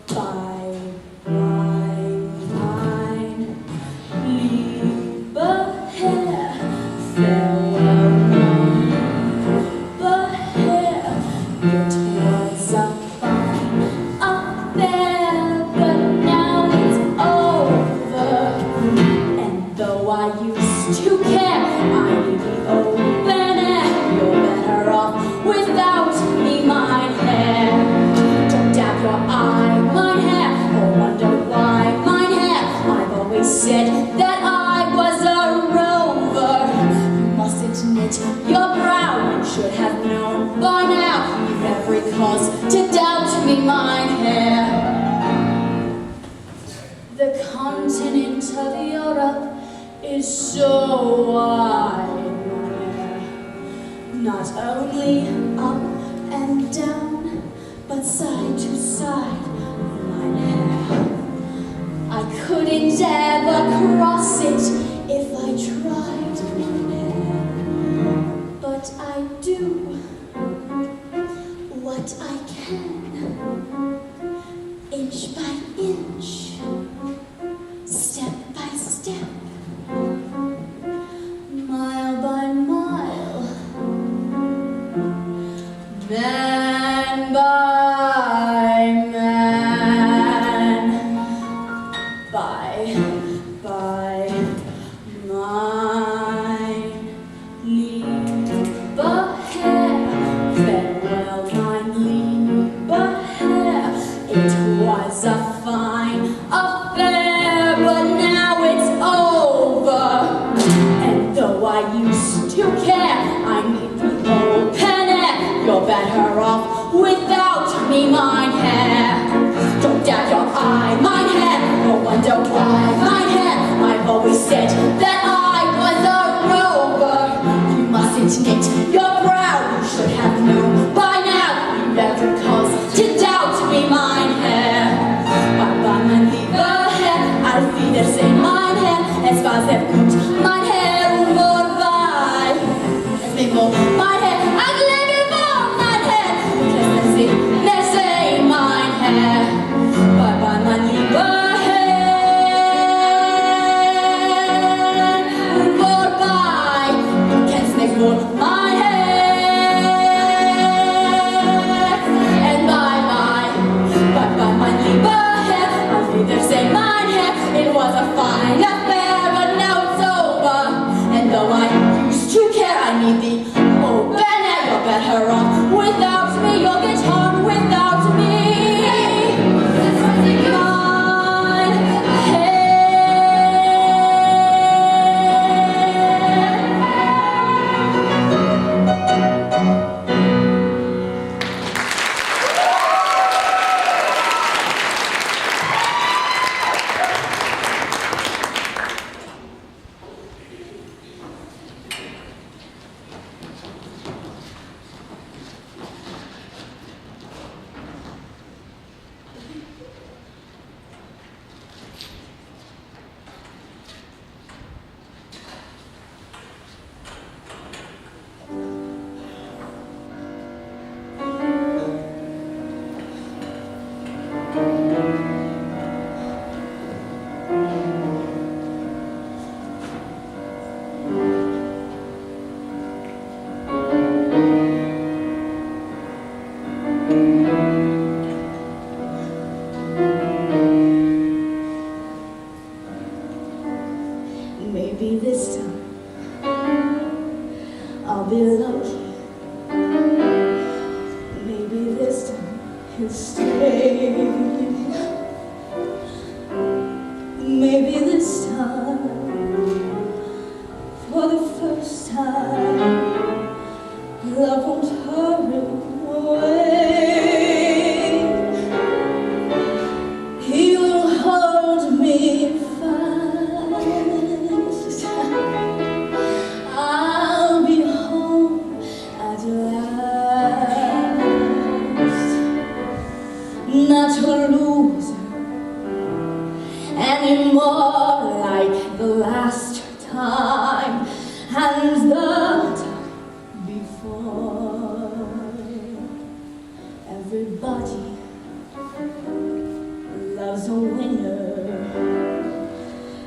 Bye, bye, bye. The continent of Europe is so wide, not only up and down, but side to side, mine hair. I couldn't ever cross it if I tried, mine hair. But I do what I can, inch by inch, step by step, mile by mile, man by man, by mine, lieber Herr, farewell, mein lieber Herr. It was a fine affair, but now it's over. And though I used to care, I need the old penny. You're better off without me, mine hair. Don't doubt your eye, mine hair. No wonder why, mine hair. I've always said that I was a rover. You mustn't knit your brow. You should have known by now. You never cause to doubt me, mine hair. Bei mein lieber Herr, all Wiedersehen, mein Herr. Es war sehr gut, mein Herr, vorbei. Es mir wohl, mein Herr, ein Leben wohl, mein Herr. Merci, mein Herr. Bei mein lieber Herr, vorbei. Du kennst mich wohl, mein Herr. And bye, mein lieber Herr, auf Wiedersehen, mein Herr. It was a fine affair, but now it's over. And though I used to care, I need the open air. You're better off without me. You'll get home without me. Mine hair. Maybe this time I'll be lucky. Maybe this time he'll stay. Maybe this time, for the first time, love won't hurry away. He will hold me fast. I'll be home at last. Not a loser anymore, like the last time and the time before. Everybody loves a winner,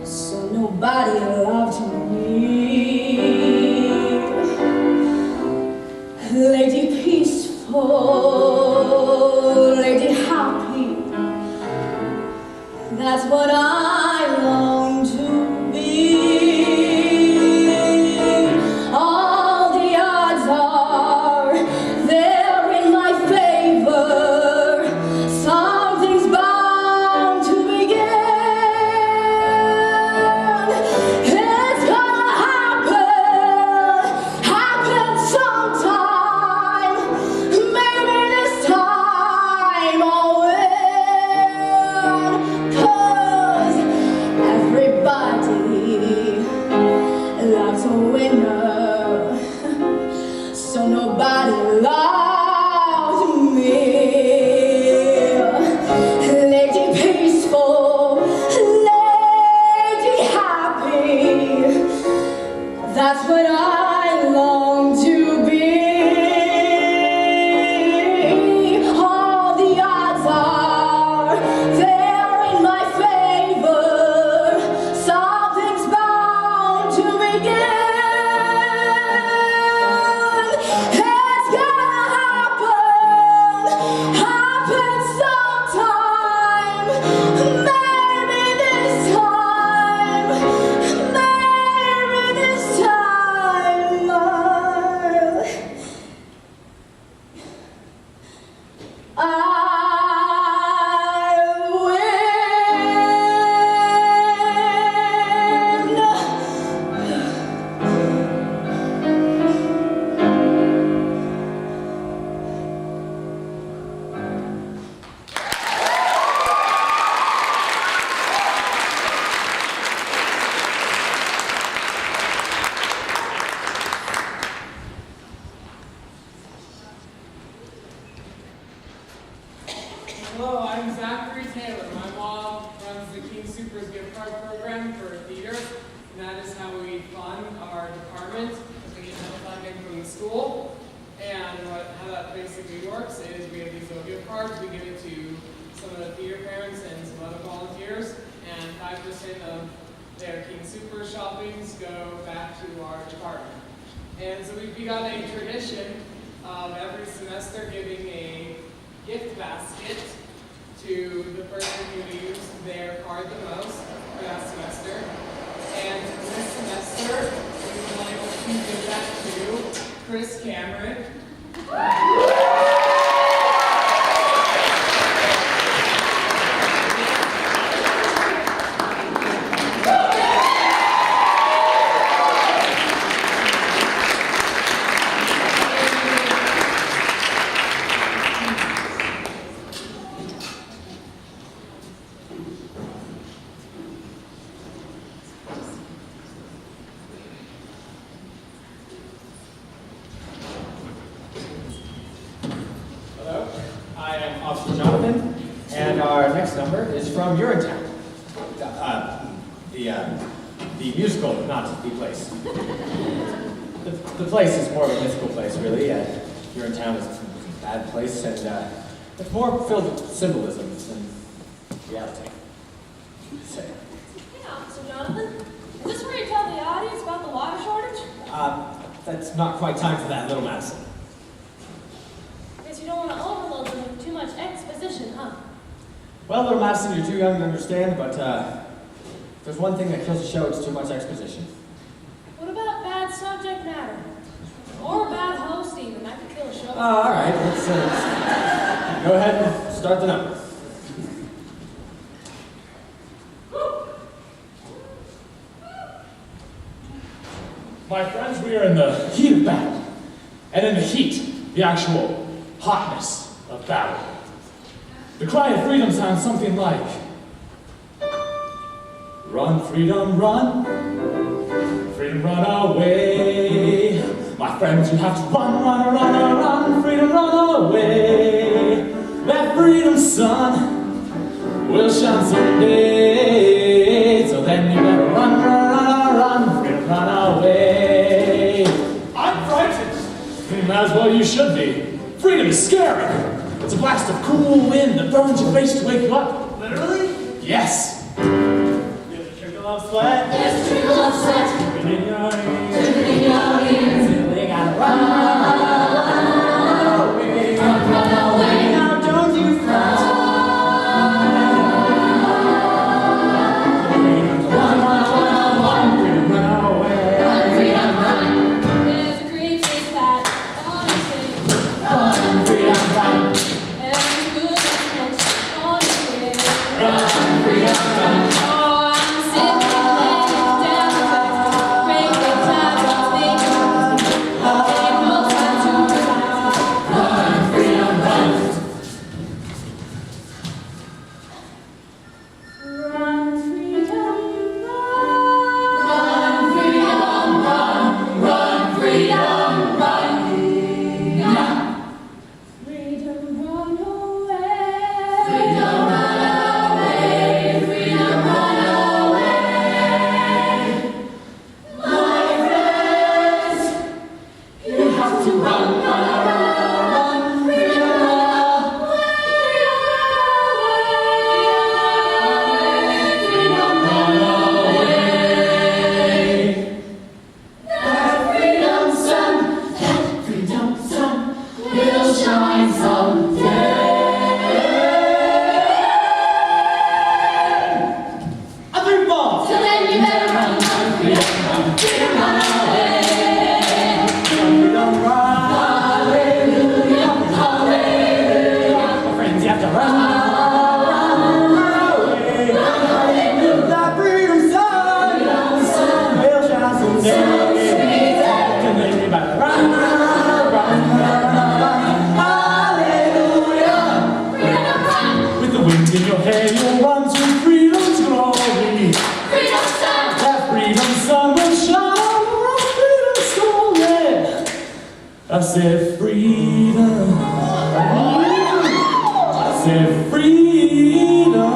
so nobody loved me. Lady peaceful, lady happy, that's what I long to be. All the odds are there in my favor. Something's bound to begin. It's gonna happen sometime. Maybe this time I'll win. 'Cause Cooper's gift card program for theater, and that is how we fund our department as we get no funding from the school. And how that basically works is we have these little gift cards, we give it to some of the theater parents and some other volunteers, and 5% of their King Super shoppings go back to our department. And so we've begun a tradition of every semester giving a gift basket to the person who used their card the most for that semester. And this semester, we've been able to give that to Chris Cameron. From Urinetown. The musical, not the place. The place is more of a mythical place, really. Urinetown is a bad place, and it's more filled with symbolism than reality. Hey, Officer Jonathan. Is this where you tell the audience about the water shortage? That's not quite time for that, Little Madison. Guess you don't want to overload them with too much exposition, huh? Well, Little Madison, you're too young to understand, but if there's one thing that kills a show, it's too much exposition. What about bad subject matter? Or bad host, even. That could kill a show. All right, let's go ahead and start the number. My friends, we are in the heat of battle. And in the heat, the actual hotness of battle. The cry of freedom sounds something like, run, freedom, run. Freedom, run away. My friends, you have to run, run, run, run. Freedom, run away. That freedom sun will shine someday. So then you better run, run, run, run. Freedom, run away. I'm frightened. As well you should be. Freedom is scary. It's a blast of cool wind that burns your face to wake you up. Literally? Yes. There's a trickle of sweat. There's a trickle of sweat. Dripping in your ears. Dripping in your ears. They gotta run away. Run away. Now don't you fret. Run away. Run, freedom, run. There's a great big fat ocean. Run, freedom, run. Every good message on the way. Run, freedom, run. Oh, I'm sitting laying down the bed. Great big clouds of things. Ain't no time to relax. Run, freedom, run. Run, freedom, run. Run, freedom, run. Run, freedom, run. Freedom, run away. Freedom, run away. Freedom, run away. My friends, you have to run, run, run. Freedom, run away. Freedom, run away. That freedom sun will shine someday. A big ball. So then you better run, run, freedom, run, freedom, run away. Freedom, run. Hallelujah, hallelujah. My friends, you have to run. away. That freedom sun will shine someday. And then you better run, hallelujah. Freedom, run, With the wind in your hair, you'll run to freedom's glory. freedom, sun. That freedom sun will shine on freedom's story. I said freedom. I said freedom.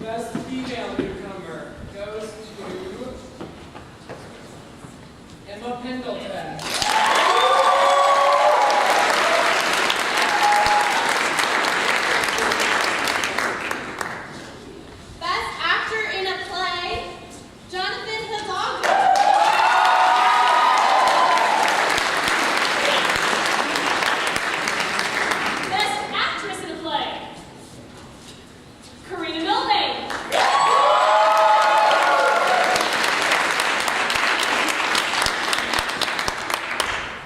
Best female newcomer goes to Emma Pendleton. Best actor in a play, Jonathan Hidalgo. Best actress in a play, Karina Milbank.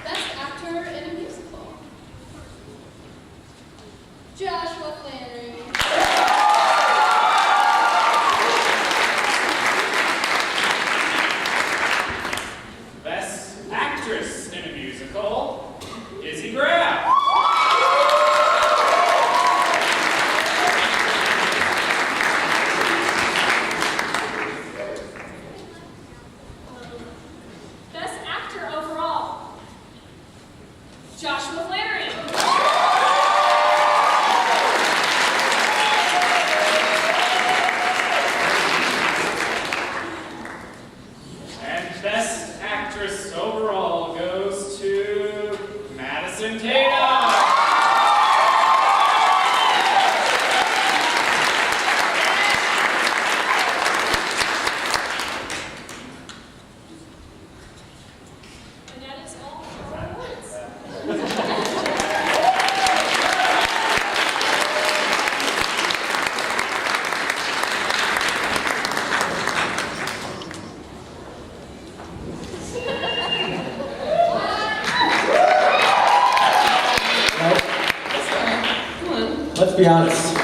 Best actor in a musical, Joshua Flannery. Best actress in a musical, Izzy Graham. Best actor overall, Joshua Flannery. And best actress overall goes to Madison Tatum. And that is all for our awards. Let's be honest.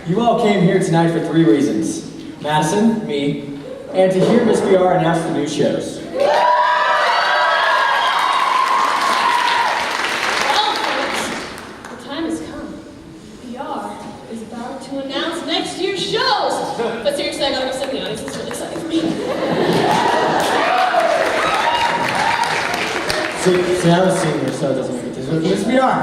You all came here tonight for 3 reasons. Madison, me, and to hear Miss BR announce the new shows. Well, folks, the time has come. PR is about to announce next year's shows. But seriously, I gotta go sit in the audience. It's really exciting for me. See, I was senior, so it doesn't make a difference. Miss BR.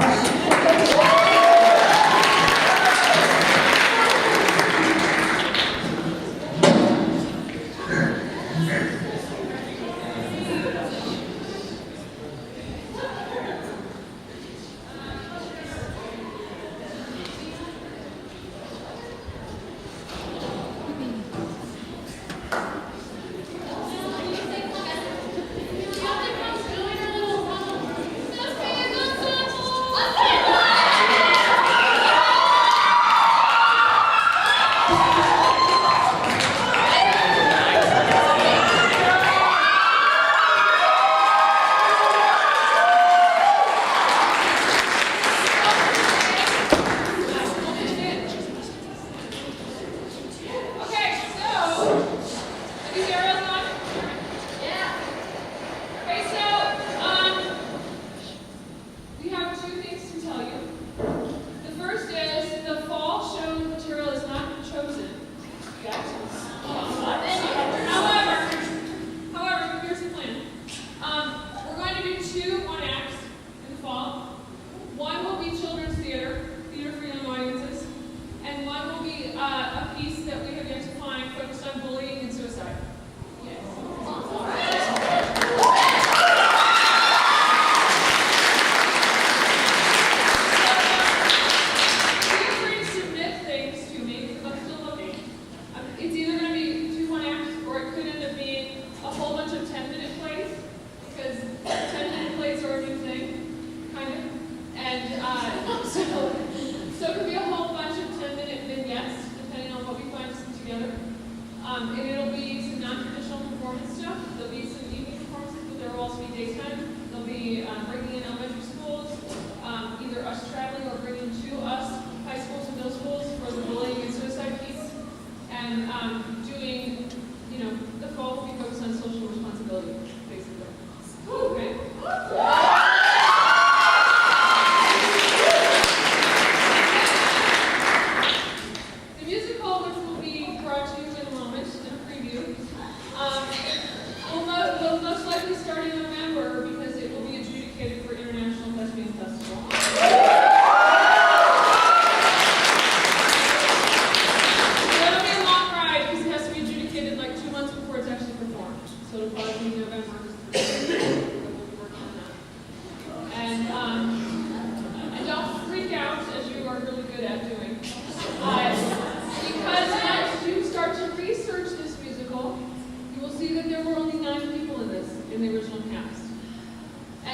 Okay.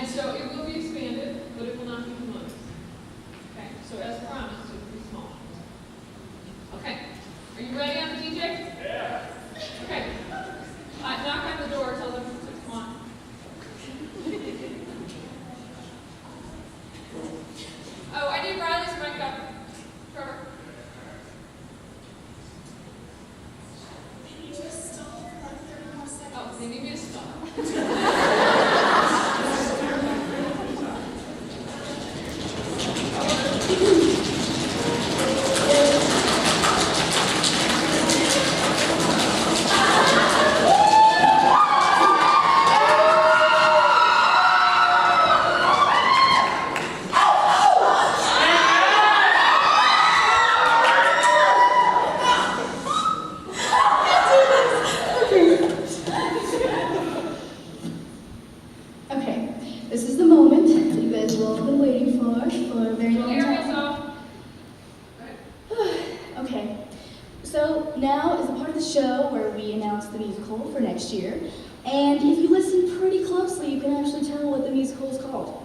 And so it will be expanded, but it will not be humongous. Okay, so as promised, it will be small. Okay, are you ready on the DJ? Yeah. Okay, knock on the door, tell them to come on. Oh, I need Riley's mic up. Trevor. Oh, they need me to stop. Okay, this is the moment you guys have all been waiting for a very long Airways time. off. Okay, so now is the part of the show where we announce the musical for next year. And if you listen pretty closely, you can actually tell what the musical is called.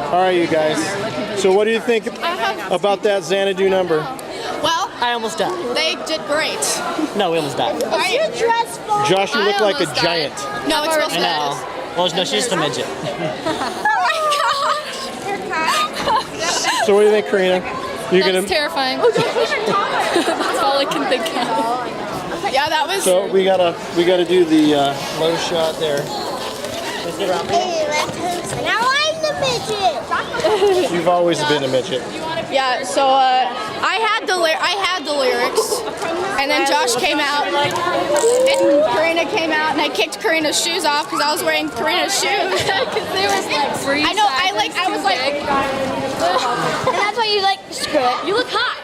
All right, you guys. So what do you think about that Xanadu number? Well, I almost died. they did great. No, we almost died. Are you dressed for? Josh, you look like a almost giant. died. No, it's real I know. Well, no, she's just a midget. Oh my gosh! You're kind. So what do you think, Karina? You That gonna? was terrifying. That's all I can think of. Yeah, that was. So we gotta do the low shot there. Now I'm the midget. You've always been a midget. Yeah, so I had the lyrics, and then Josh came out, and Karina came out, and I kicked Karina's shoes off because I was wearing Karina's shoes. Because they were like freezing. I know. I was like, and that's why you like screw it. You look hot.